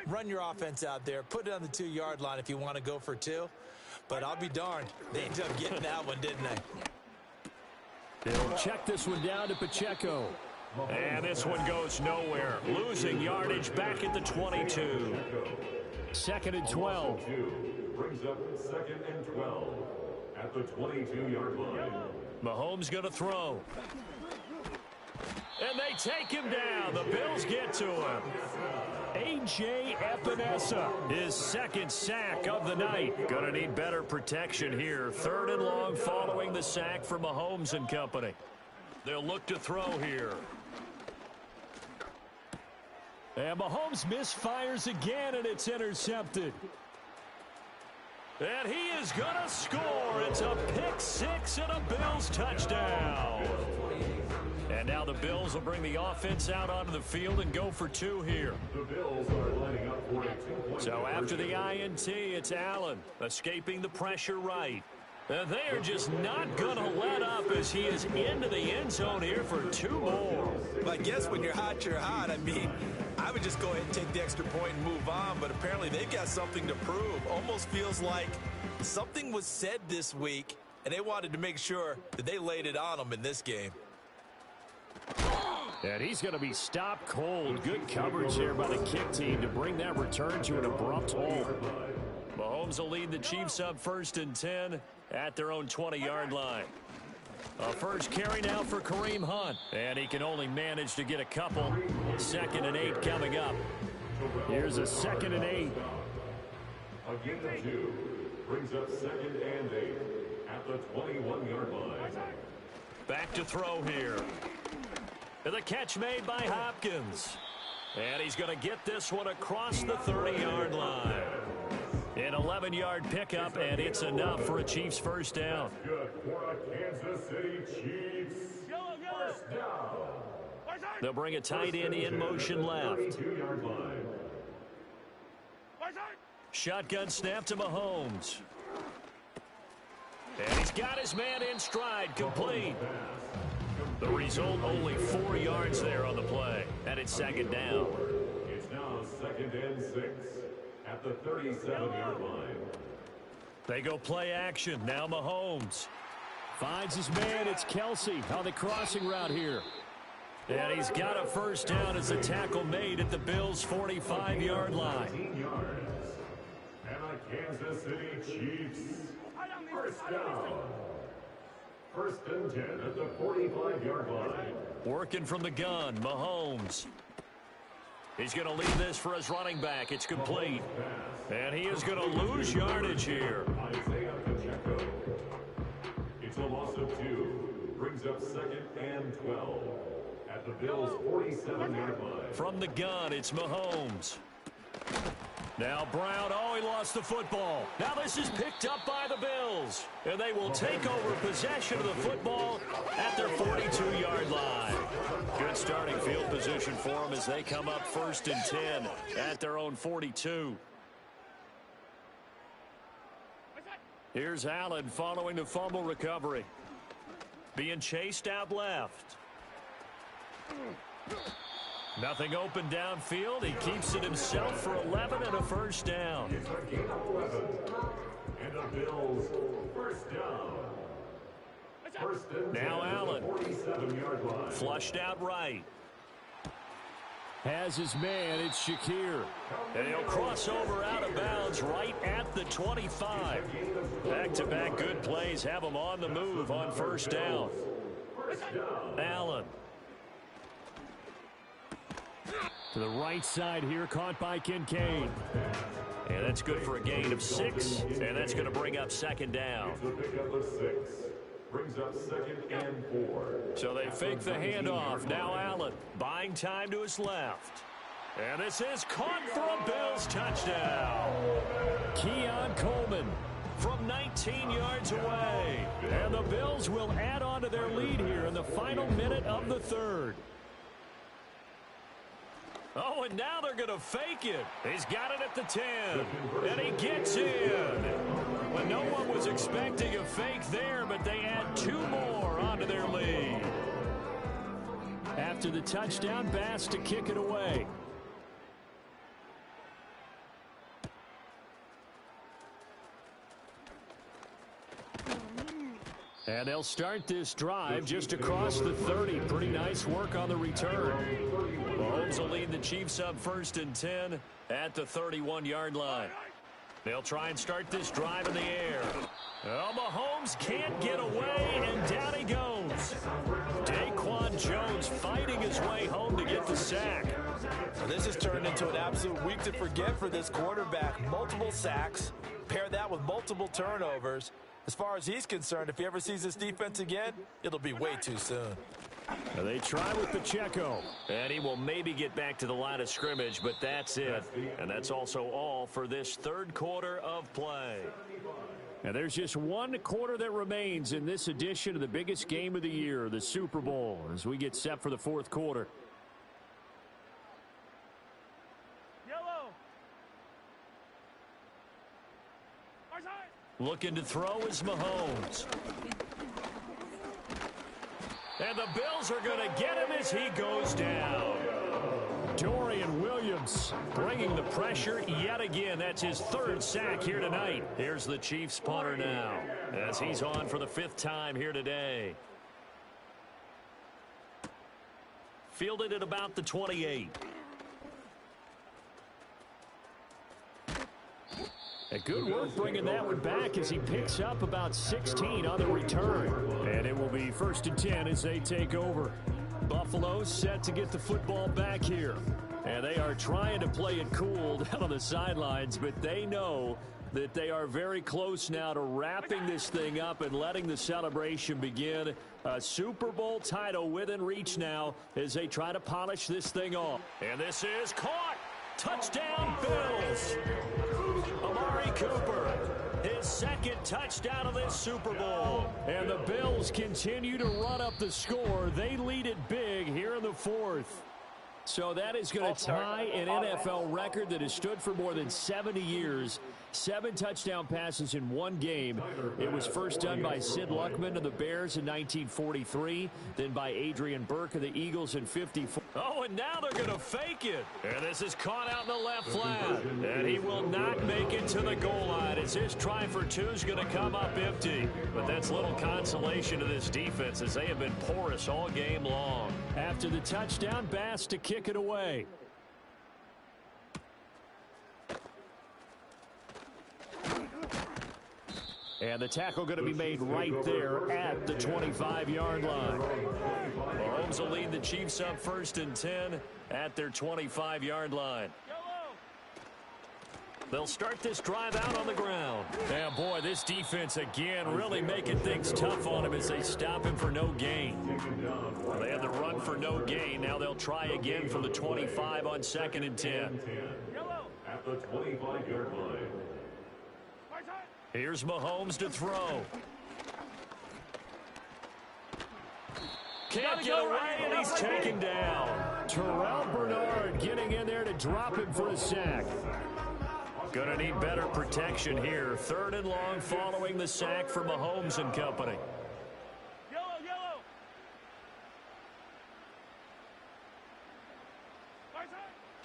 Run your offense out there. Put it on the 2-yard line if you want to go for 2. But I'll be darned. They ended up getting that one, didn't they? They'll check this one down to Pacheco. And this one goes nowhere. Losing yardage back at the 22. 2nd and 12. Brings up 2nd and 12 at the 22-yard line. Mahomes going to throw. And they take him down. The Bills get to him. A.J. Epinesa, his 2nd sack of the night. Going to need better protection here. 3rd and long following the sack from Mahomes and company. They'll look to throw here. And Mahomes misfires again, and it's intercepted. And he is going to score. It's a pick 6 and a Bills touchdown. And now the Bills will bring the offense out onto the field and go for 2 here. The Bills are lining up for a 2-point So after the INT, it's Allen escaping the pressure right. And they are just not going to let up as he is into the end zone here for 2 more. Well, I guess when you're hot, you're hot. I mean, I would just go ahead and take the extra point and move on, but apparently they've got something to prove. Almost feels like something was said this week, and they wanted to make sure that they laid it on them in this game. And he's going to be stopped cold. Good coverage here by the kick team to bring that return to an abrupt halt. Mahomes will lead the Chiefs up 1st and 10 at their own 20-yard line. A first carry now for Kareem Hunt. And he can only manage to get a couple. 2nd and 8 coming up. Here's a 2nd and 8. A gain of 2 brings up 2nd and 8 at the 21-yard line. Back to throw here. And the catch made by Hopkins. And he's going to get this one across the 30-yard line. An 11-yard pickup, and it's enough for a Chiefs first down. Good for the Kansas City Chiefs. First down. They'll bring a tight end in motion left. 22-yard line. Shotgun snap to Mahomes. And he's got his man in stride, complete. The result, only 4 yards there on the play. And it's 2nd down. It's now 2nd and 6 at the 37-yard line. They go play action. Now Mahomes finds his man. It's Kelsey on the crossing route here. And he's got a first down as the tackle made at the Bills' 45-yard line. 18 yards. And a Kansas City Chiefs. First down. 1st and 10 at the 45-yard line. Working from the gun, Mahomes. He's going to leave this for his running back. It's complete. And he is going to lose yardage here. Isaiah Pacheco. It's a loss of 2. Brings up 2nd and 12 at the Bills' 47-yard line. From the gun, it's Mahomes. Now Brown, oh, he lost the football. Now this is picked up by the Bills. And they will take over possession of the football at their 42-yard line. Good starting field position for them as they come up 1st and 10 at their own 42. Here's Allen following the fumble recovery. Being chased out left. Nothing open downfield. He keeps it himself for 11 and a first down. It's a gain of 11. And the Bills, first down. First and 10 now Allen. 47-yard line. Flushed out right. Has his man. It's Shakir. And he'll cross over out of bounds right at the 25. Back-to-back good plays have him on the move on first down. Allen. To the right side here, caught by Kincaid. And that's good for a gain of 6, and that's going to bring up 2nd down. The pickup of 6. Brings up 2nd and 4. So they fake the handoff. Now Allen buying time to his left. And this is caught for a Bills touchdown. Keon Coleman from 19 yards away. And the Bills will add on to their lead here in the final minute of the 3rd. Oh, and now they're going to fake it. He's got it at the 10. And he gets in. Well, no one was expecting a fake there, but they add 2 more onto their lead. After the touchdown, Bass to kick it away. And they'll start this drive just across the 30. Pretty nice work on the return. Mahomes will lead the Chiefs up 1st and 10 at the 31-yard line. They'll try and start this drive in the air. Oh, Mahomes can't get away, and down he goes. Daquan Jones fighting his way home to get the sack. Well, this has turned into an absolute week to forget for this quarterback. Multiple sacks, pair that with multiple turnovers. As far as he's concerned, if he ever sees this defense again, it'll be way too soon. They try with Pacheco. And he will maybe get back to the line of scrimmage, but that's it. And that's also all for this 3rd quarter of play. And there's just 1 quarter that remains in this edition of the biggest game of the year, the Super Bowl, as we get set for the 4th quarter. Looking to throw is Mahomes. And the Bills are going to get him as he goes down. Dorian Williams bringing the pressure yet again. That's his 3rd sack here tonight. Here's the Chiefs punter now as he's on for the 5th time here today. Fielded at about the 28. A good work bringing that one back as he picks up about 16 on the return. And it will be 1st and 10 as they take over. Buffalo set to get the football back here. And they are trying to play it cool down on the sidelines, but they know that they are very close now to wrapping this thing up and letting the celebration begin. A Super Bowl title within reach now as they try to polish this thing off. And this is caught. Touchdown, Bills. Amari Cooper, his 2nd touchdown of this Super Bowl. And the Bills continue to run up the score. They lead it big here in the 4th. So that is going to tie an NFL record that has stood for more than 70 years. 7 touchdown passes in 1 game. It was first done by Sid Luckman of the Bears in 1943, then by Adrian Burke of the Eagles in 54. Oh, and now they're going to fake it. And this is caught out in the left flat. And he will not make it to the goal line as his try for 2 is going to come up empty. But that's little consolation to this defense as they have been porous all game long. After the touchdown, Bass to kick it away. And the tackle going to be made right there at the 25-yard line. Mahomes will lead the Chiefs up 1st and 10 at their 25-yard line. They'll start this drive out on the ground. And boy, this defense again really making things tough on him as they stop him for no gain. They had the run for no gain. Now they'll try again from the 25 on 2nd and 10. At the 25-yard line. Here's Mahomes to throw. Can't get away, and he's taken down. Terrell Bernard getting in there to drop him for a sack. Gonna need better protection here. 3rd and long following the sack for Mahomes and company. Yellow.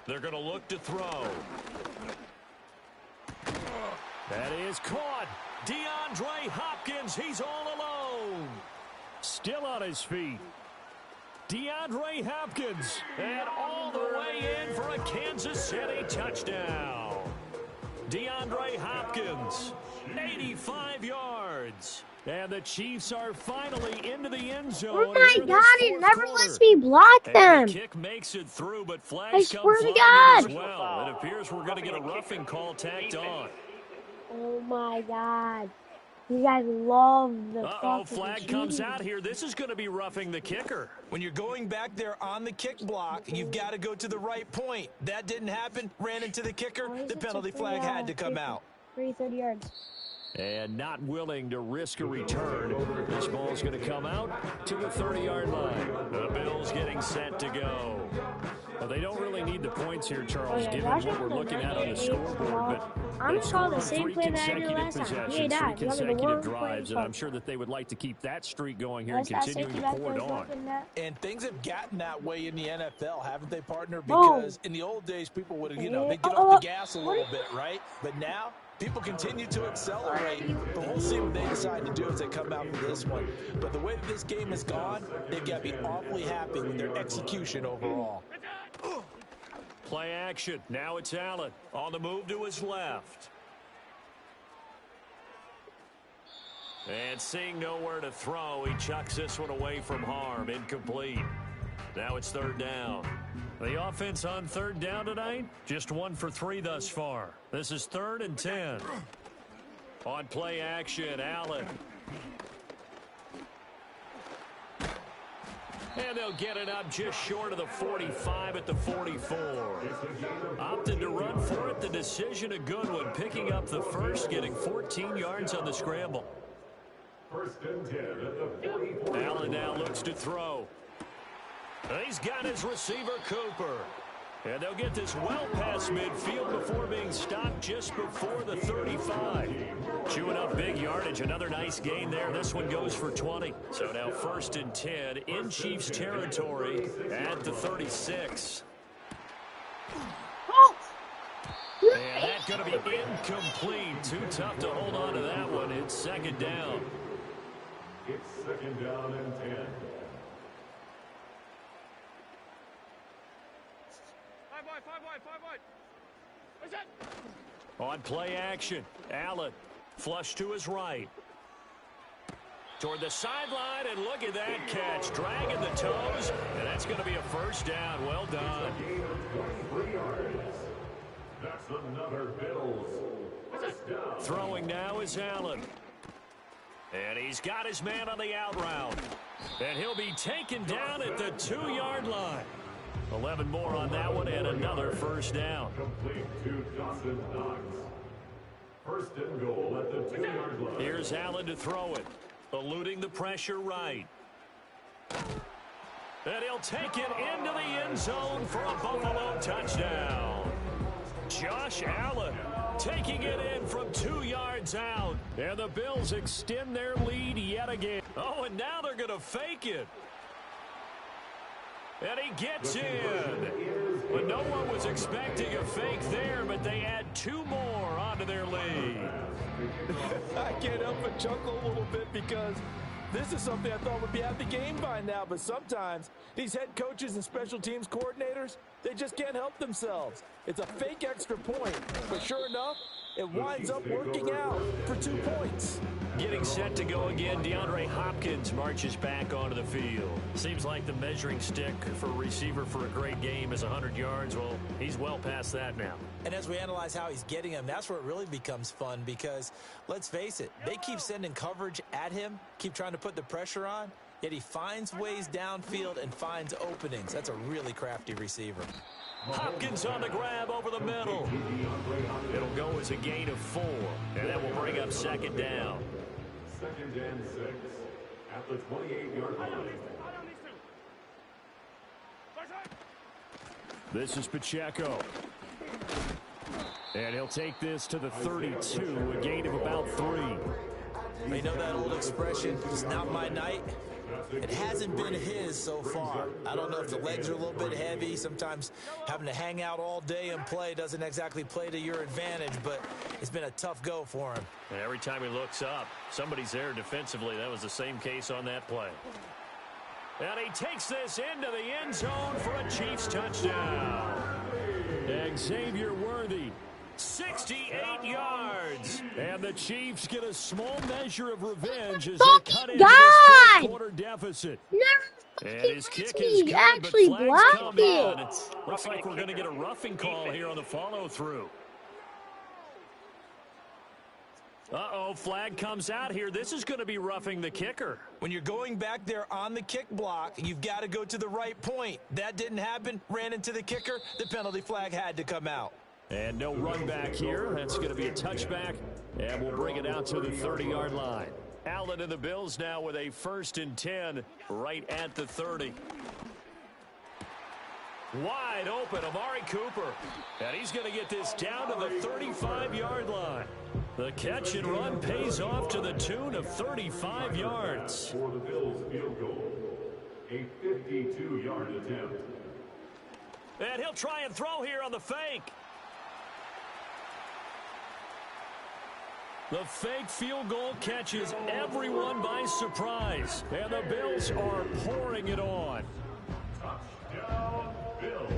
They're gonna look to throw. That is caught. DeAndre Hopkins, he's all alone. Still on his feet. DeAndre Hopkins, and all the way in for a Kansas City touchdown. DeAndre Hopkins, 85 yards. And the Chiefs are finally into the end zone. Oh my God, he never lets me block them. And the kick makes it through, but flags come flying as well. It appears we're going to get a roughing call tacked on. Oh my God. You guys love the flag comes out here. This is going to be roughing the kicker. When you're going back there on the kick block, you've got to go to the right point. That didn't happen. Ran into the kicker. The penalty flag had to come out. 30 yards. And not willing to risk a return. This ball's going to come out to the 30-yard line. The Bills getting set to go. Well, they don't really need the points here, Charles, given what we're looking at on the scoreboard. But I'm they've calling the scored same 3 play that I did consecutive last time. possessions, 3 consecutive drives, and I'm sure that they would like to keep that streak going here and continuing to pour it on. And things have gotten that way in the NFL, haven't they, partner? Because in the old days, people would, they get off the gas a little bit, right? But now, people continue to accelerate, but we'll see what they decide to do as they come out for this one. But the way that this game has gone, they've got to be awfully happy with their execution overall. Play action. Now it's Allen on the move to his left. And seeing nowhere to throw, he chucks this one away from harm. Incomplete. Now it's 3rd down. The offense on 3rd down tonight, just 1 for 3 thus far. This is 3rd and 10. On play action, Allen. And they'll get it up just short of the 45 at the 44. Opted to run for it. The decision a good one. Picking up the first, getting 14 yards on the scramble. 1st and 10 at the 44. Allen now looks to throw. He's got his receiver, Cooper. And they'll get this well past midfield before being stopped just before the 35. Chewing up big yardage. Another nice gain there. This one goes for 20. So now 1st and 10 in Chiefs territory at the 36. And that's going to be incomplete. Too tough to hold on to that one. It's 2nd down. It's 2nd down and 10. Five wide. What's that? On play action, Allen flush to his right. Toward the sideline, and look at that catch. Dragging the toes, and that's going to be a 1st down. Well done. That's another Bills. 1st down. Throwing now is Allen. And he's got his man on the out route. And he'll be taken down at the 2-yard line. 11 more on that one, and another 1st down. Complete to Dawson Knox. 1st and goal at the 2-yard line. Here's Allen to throw it. Eluding the pressure right. And he'll take it into the end zone for a Buffalo touchdown. Josh Allen taking it in from 2 yards out. And the Bills extend their lead yet again. Oh, and now they're going to fake it. And he gets in. But no one was expecting a fake there, but they add 2 more onto their lead. I can't help but chuckle a little bit because this is something I thought would be at the game by now, but sometimes these head coaches and special teams coordinators, they just can't help themselves. It's a fake extra point, but sure enough, it winds up working out for 2 points. Getting set to go again, DeAndre Hopkins marches back onto the field. Seems like the measuring stick for a receiver for a great game is 100 yards. Well, he's well past that now. And as we analyze how he's getting them, that's where it really becomes fun because, let's face it, they keep sending coverage at him, keep trying to put the pressure on, yet he finds ways downfield and finds openings. That's a really crafty receiver. Hopkins on the grab over the middle. It'll go as a gain of 4, and that will bring up 2nd down. 2nd and 6 at the 28-yard line. This is Pacheco. And he'll take this to the 32, a gain of about 3. You know that old expression, it's not my night? It hasn't been his so far. I don't know if the legs are a little bit heavy. Sometimes having to hang out all day and play doesn't exactly play to your advantage, but it's been a tough go for him. And every time he looks up, somebody's there defensively. That was the same case on that play. And he takes this into the end zone for a Chiefs touchdown. Xavier Worthy, 68 yards. And the Chiefs get a small measure of revenge as they cut into this fourth-quarter deficit. And his kick is good, actually but flags come blocked on. it. Looks like we're going to get a roughing call here on the follow-through. Uh-oh, flag comes out here. This is going to be roughing the kicker. When you're going back there on the kick block, you've got to go to the right point. That didn't happen. Ran into the kicker. The penalty flag had to come out. And no run back here. That's going to be a touchback. And we'll bring it out to the 30-yard line. Allen and the Bills now with a 1st and 10 right at the 30. Wide open, Amari Cooper. And he's going to get this down to the 35-yard line. The catch and run pays off to the tune of 35 yards. For the Bills field goal, a 52-yard attempt. And he'll try and throw here on the fake. The fake field goal catches everyone by surprise. And the Bills are pouring it on. Touchdown, Bills.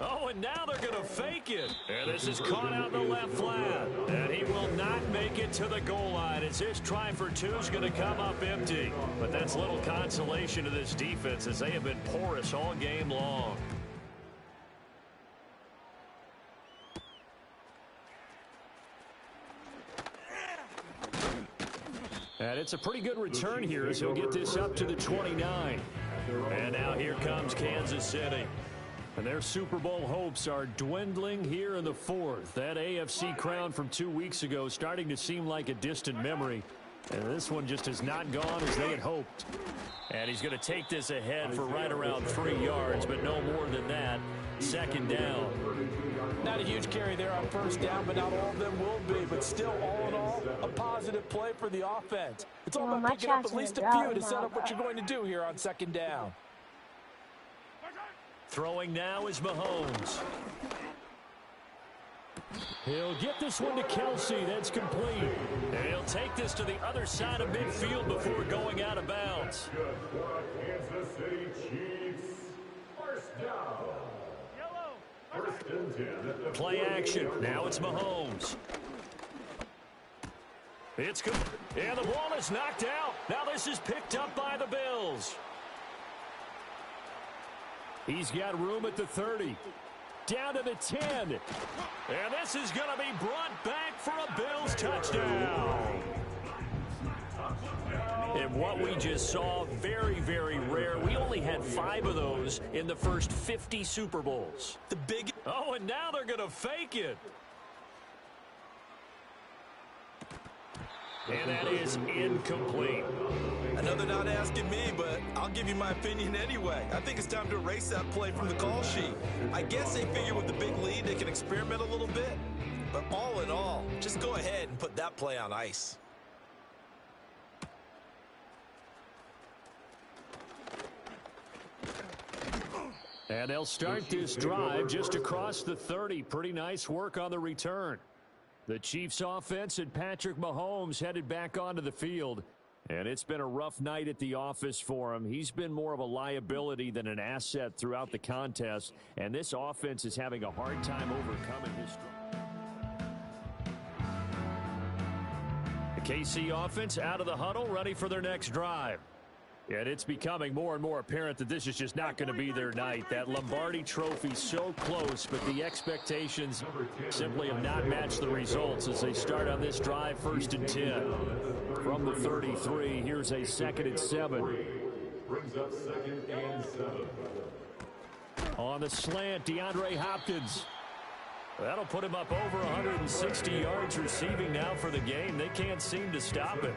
Oh, and now they're going to fake it. And this is caught out in the left flat. And he will not make it to the goal line as his try for 2 is going to come up empty. But that's little consolation to this defense as they have been porous all game long. And it's a pretty good return here as he'll get this up to the 29. And now here comes Kansas City. And their Super Bowl hopes are dwindling here in the 4th. That AFC crown from 2 weeks ago starting to seem like a distant memory. And this one just has not gone as they had hoped. And he's going to take this ahead for right around 3 yards, but no more than that. 2nd down. Not a huge carry there on 1st down, but not all of them will be. But still, all in all, a positive play for the offense. It's all about picking up at least a few to set up what you're going to do here on 2nd down. Throwing now is Mahomes. He'll get this one to Kelsey. That's complete. And he'll take this to the other side of midfield before going out of bounds. Good for Kansas City Chiefs. 1st down. 1st and 10 at the Play action. Now it's Mahomes. It's good. And the ball is knocked out. Now this is picked up by the Bills. He's got room at the 30. Down to the 10. And this is going to be brought back for a Bills touchdown. And what we just saw, very, very rare. We only had 5 of those in the first 50 Super Bowls. Oh, and now they're going to fake it. And that is incomplete. I know they're not asking me, but I'll give you my opinion anyway. I think it's time to erase that play from the call sheet. I guess they figure with the big lead they can experiment a little bit. But all in all, just go ahead and put that play on ice. And they'll start this drive just across the 30. Pretty nice work on the return. The Chiefs offense and Patrick Mahomes headed back onto the field. And it's been a rough night at the office for him. He's been more of a liability than an asset throughout the contest. And this offense is having a hard time overcoming his struggle. The KC offense out of the huddle, ready for their next drive. And it's becoming more and more apparent that this is just not going to be their night. That Lombardi trophy so close, but the expectations simply have not matched the results as they start on this drive 1st and 10. From the 33, here's a 2nd and 7. Brings up 2nd and 7. On the slant, DeAndre Hopkins. That'll put him up over 160 yards receiving now for the game. They can't seem to stop it.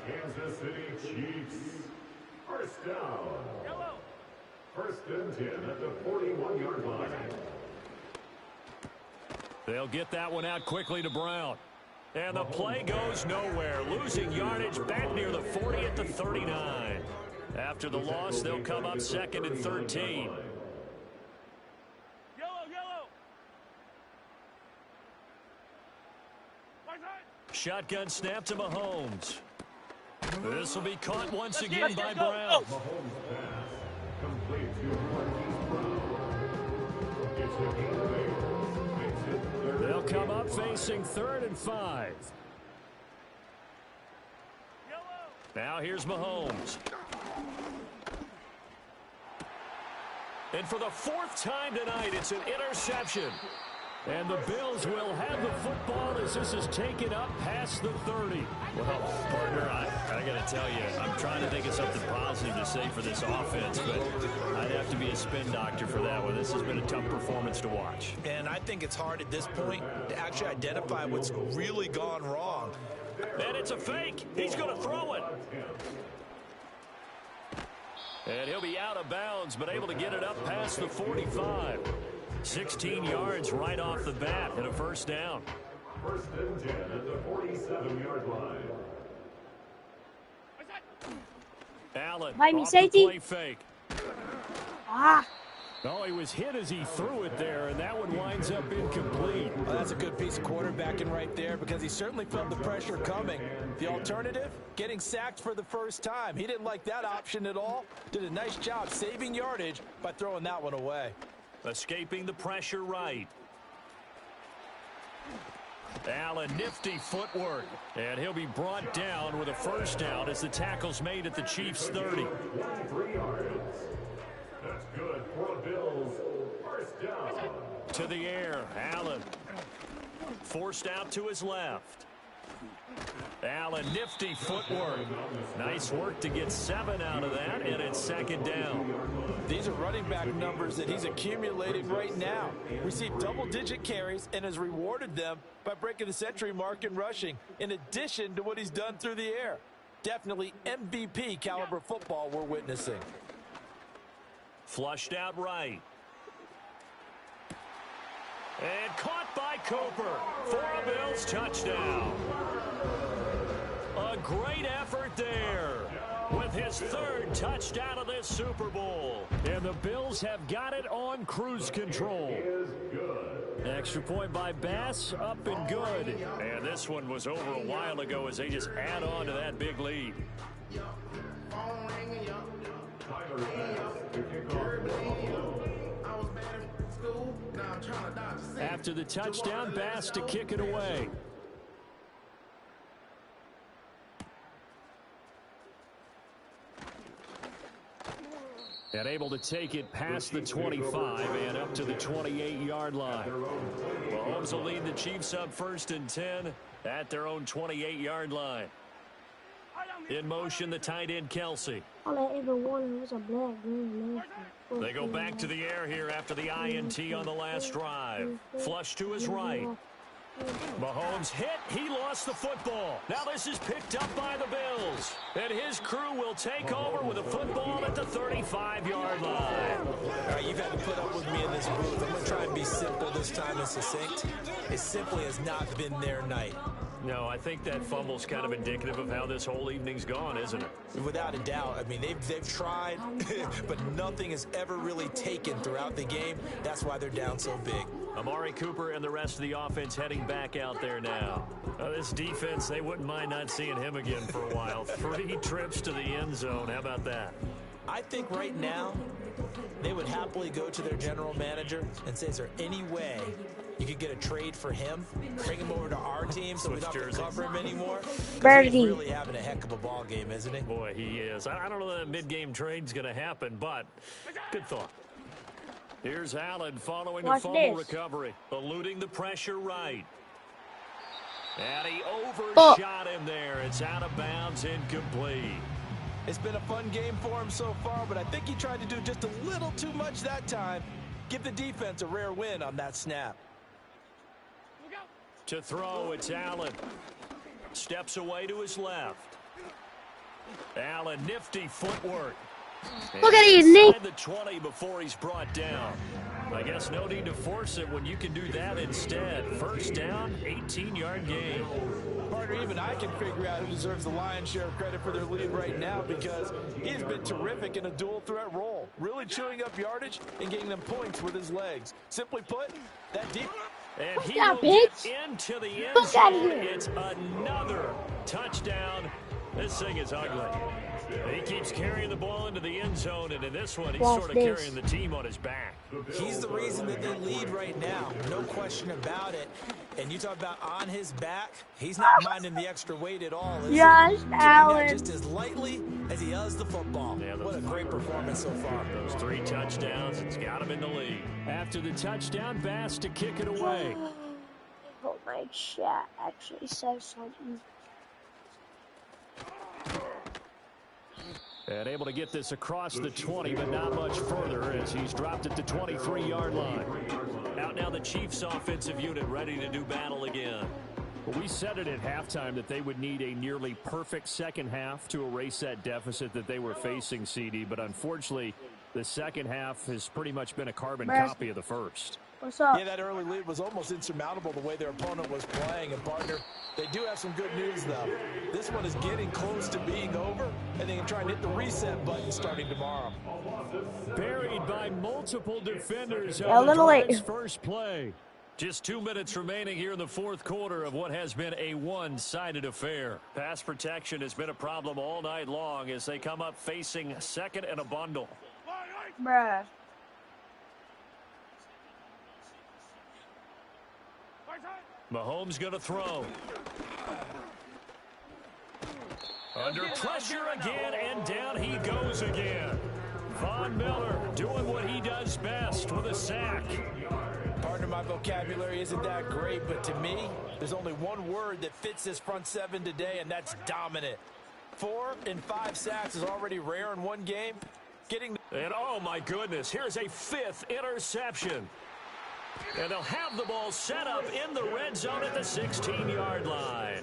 Kansas City Chiefs. down. First and 10 at the 41-yard line. They'll get that one out quickly to Brown. And the play goes nowhere, losing yardage back near the 40 at the 39. After the loss, they'll come up second and 13. Shotgun snap to Mahomes. This will be caught once again by Brown. Mahomes pass complete to Marquise Brown. It's a gain of 8. Makes it third. They'll come up facing 3rd and 5. Now here's Mahomes. And for the 4th time tonight, it's an interception. And the Bills will have the football as this is taken up past the 30. Well, partner, I got to tell you, I'm trying to think of something positive to say for this offense, but I'd have to be a spin doctor for that one. This has been a tough performance to watch. And I think it's hard at this point to actually identify what's really gone wrong. And it's a fake. He's going to throw it. And he'll be out of bounds, but able to get it up past the 45. 16 yards right off the bat and a first down. First and 10 at the 47-yard line. Allen By me, off safety. the play fake. Ah. Oh, he was hit as he threw it there, and that one winds up incomplete. Well, that's a good piece of quarterbacking right there because he certainly felt the pressure coming. The alternative, getting sacked for the first time. He didn't like that option at all. Did a nice job saving yardage by throwing that one away. Escaping the pressure right. Allen, nifty footwork. And he'll be brought down with a first down as the tackle's made at the Chiefs' 30. 23 yards. That's good for the Bills. First down. To the air, Allen. Forced out to his left. Allen, nifty footwork. Nice work to get 7 out of that, and it's second down. These are running back numbers that he's accumulating right now. Received double-digit carries and has rewarded them by breaking the century mark in rushing, in addition to what he's done through the air. Definitely MVP caliber football we're witnessing. Flushed out right. And caught by Cooper for a Bills touchdown. A great effort there with his 3rd touchdown of this Super Bowl. And the Bills have got it on cruise control. Is good. Extra point by Bass, up and good. And this one was over a while ago as they just add on to that big lead. Tyler Bass to kick off for Buffalo. After the touchdown, Bass to kick it away. And able to take it past the 25 and up to the 28-yard line. Mahomes will lead the Chiefs up 1st and 10 at their own 28-yard line. In motion, the tight end, Kelsey. All I ever wanted was a black green man. They go back to the air here after the INT on the last drive. Flush to his right. Mahomes hit. He lost the football. Now this is picked up by the Bills. And his crew will take over with a football at the 35-yard line. All right, you've had to put up with me in this booth. I'm going to try and be simple this time and succinct. It simply has not been their night. No, I think that fumble's kind of indicative of how this whole evening's gone, isn't it? Without a doubt. I mean, they've tried, but nothing has ever really taken throughout the game. That's why they're down so big. Amari Cooper and the rest of the offense heading back out there now. This defense, they wouldn't mind not seeing him again for a while. 3 trips to the end zone. How about that? I think right now they would happily go to their general manager and say, is there any way you could get a trade for him, bring him over to our team so we don't have to cover him anymore? Because he's really having a heck of a ball game, isn't he? Boy, he is. I don't know that mid-game trade's going to happen, but good thought. Here's Allen following a fumble recovery, eluding the pressure right. And he overshot him there. It's out of bounds, incomplete. It's been a fun game for him so far, but I think he tried to do just a little too much that time. Give the defense a rare win on that snap. To throw, it's Allen. Steps away to his left. Allen, nifty footwork. Look at his knee. The 20 before he's brought down. I guess no need to force it when you can do that instead. First down, 18-yard gain. Partner, even I can figure out who deserves the lion's share of credit for their lead right now because he's been terrific in a dual threat role, really chewing up yardage and getting them points with his legs. Simply put, that deep. And he that, will bitch? get into the end Look at zone. him. It's another touchdown. This thing is ugly. He keeps carrying the ball into the end zone, and in this one, he's sort of carrying the team on his back. He's the reason that they lead right now, no question about it. And you talk about on his back, he's not minding the extra weight at all. Josh Allen. Just as lightly as he does the football. Yeah, what a great performance so far. Those 3 touchdowns, it's got him in the lead. After the touchdown, Bass to kick it away. I hope my chat actually says something. And able to get this across the 20, but not much further as he's dropped at the 23-yard line. Out now the Chiefs offensive unit ready to do battle again. Well, we said it at halftime that they would need a nearly perfect second half to erase that deficit that they were facing, CD. But unfortunately, the second half has pretty much been a carbon copy of the first. What's up? Yeah, that early lead was almost insurmountable the way their opponent was playing. And, partner, they do have some good news, though. This one is getting close to being over, and they can try and hit the reset button starting tomorrow. Buried by multiple defenders A little late. First play. Just 2 minutes remaining here in the fourth quarter of what has been a one-sided affair. Pass protection has been a problem all night long as they come up facing second and a bundle. Bruh. Mahomes going to throw. Under pressure again, and down he goes again. Von Miller doing what he does best with a sack. Partner, my vocabulary isn't that great, but to me, there's only one word that fits this front seven today, and that's dominant. 4 and 5 sacks is already rare in one game. And oh my goodness, here's a 5th interception. And they'll have the ball set up in the red zone at the 16-yard line.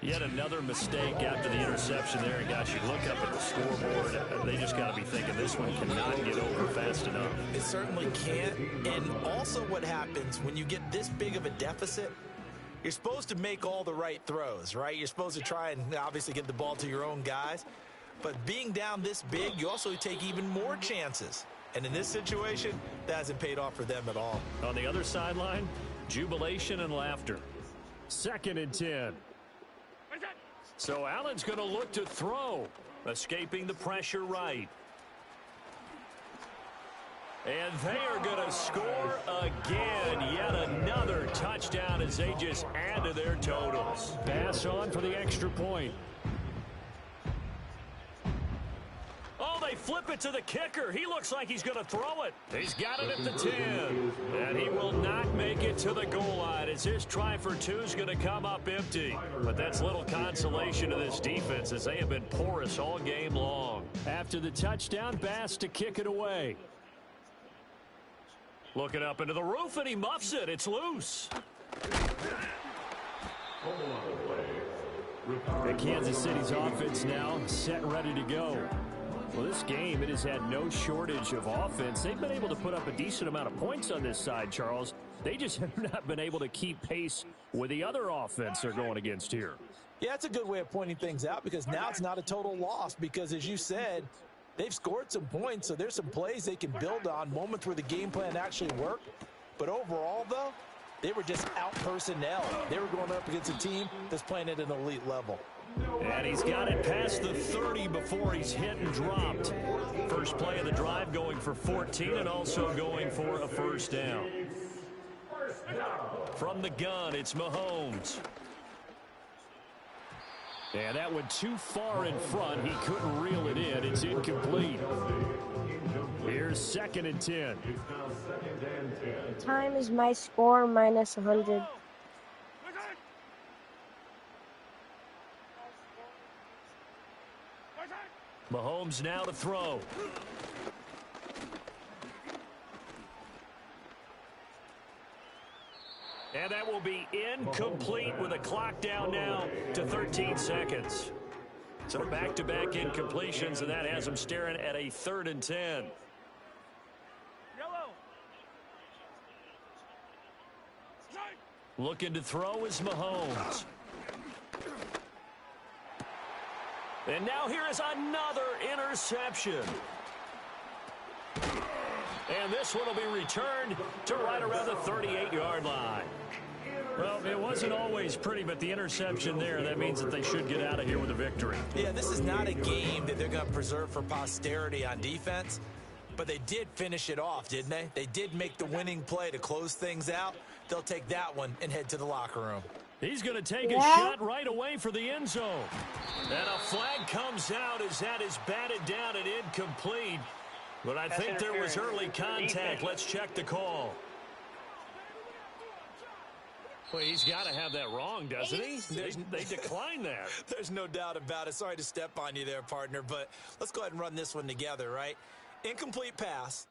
Yet another mistake after the interception there. And guys, you look up at the scoreboard, they just got to be thinking this one cannot get over fast enough. It certainly can't. And also what happens when you get this big of a deficit, you're supposed to make all the right throws, right? You're supposed to try and obviously get the ball to your own guys. But being down this big, you also take even more chances. And in this situation, that hasn't paid off for them at all. On the other sideline, jubilation and laughter. 2nd and 10. So Allen's going to look to throw, escaping the pressure right. And they are going to score again. Yet another touchdown as they just add to their totals. Pass on for the extra point. Oh, they flip it to the kicker. He looks like he's going to throw it. He's got it at the 10. And he will not make it to the goal line as his try for 2 is going to come up empty. But that's little consolation to this defense as they have been porous all game long. After the touchdown, Bass to kick it away. Looking up into the roof, and he muffs it. It's loose. And Kansas City's offense now set and ready to go. Well, this game, it has had no shortage of offense. They've been able to put up a decent amount of points on this side, Charles. They just have not been able to keep pace with the other offense they're going against here. Yeah, that's a good way of pointing things out because now it's not a total loss because, as you said, they've scored some points, so there's some plays they can build on, moments where the game plan actually worked. But overall, though, they were just out-personnel. They were going up against a team that's playing at an elite level. And he's got it past the 30 before he's hit and dropped. First play of the drive going for 14 and also going for a first down. From the gun, it's Mahomes. Yeah, that went too far in front. He couldn't reel it in. It's incomplete. Here's 2nd and 10. Time is my score minus 100. Mahomes now to throw. And that will be incomplete with a clock down now to 13 seconds. So back-to-back incompletions, and that has them staring at a 3rd and 10. Looking to throw is Mahomes. And now here is another interception. And this one will be returned to right around the 38-yard line. Well, it wasn't always pretty, but the interception there, that means that they should get out of here with a victory. Yeah, this is not a game that they're going to preserve for posterity on defense, but they did finish it off, didn't they? They did make the winning play to close things out. They'll take that one and head to the locker room. He's going to take a shot right away for the end zone. And a flag comes out as that is batted down and incomplete. But I think there was early contact. Let's check the call. Well, he's got to have that wrong, doesn't he? They declined that. There's no doubt about it. Sorry to step on you there, partner, but let's go ahead and run this one together, right? Incomplete pass.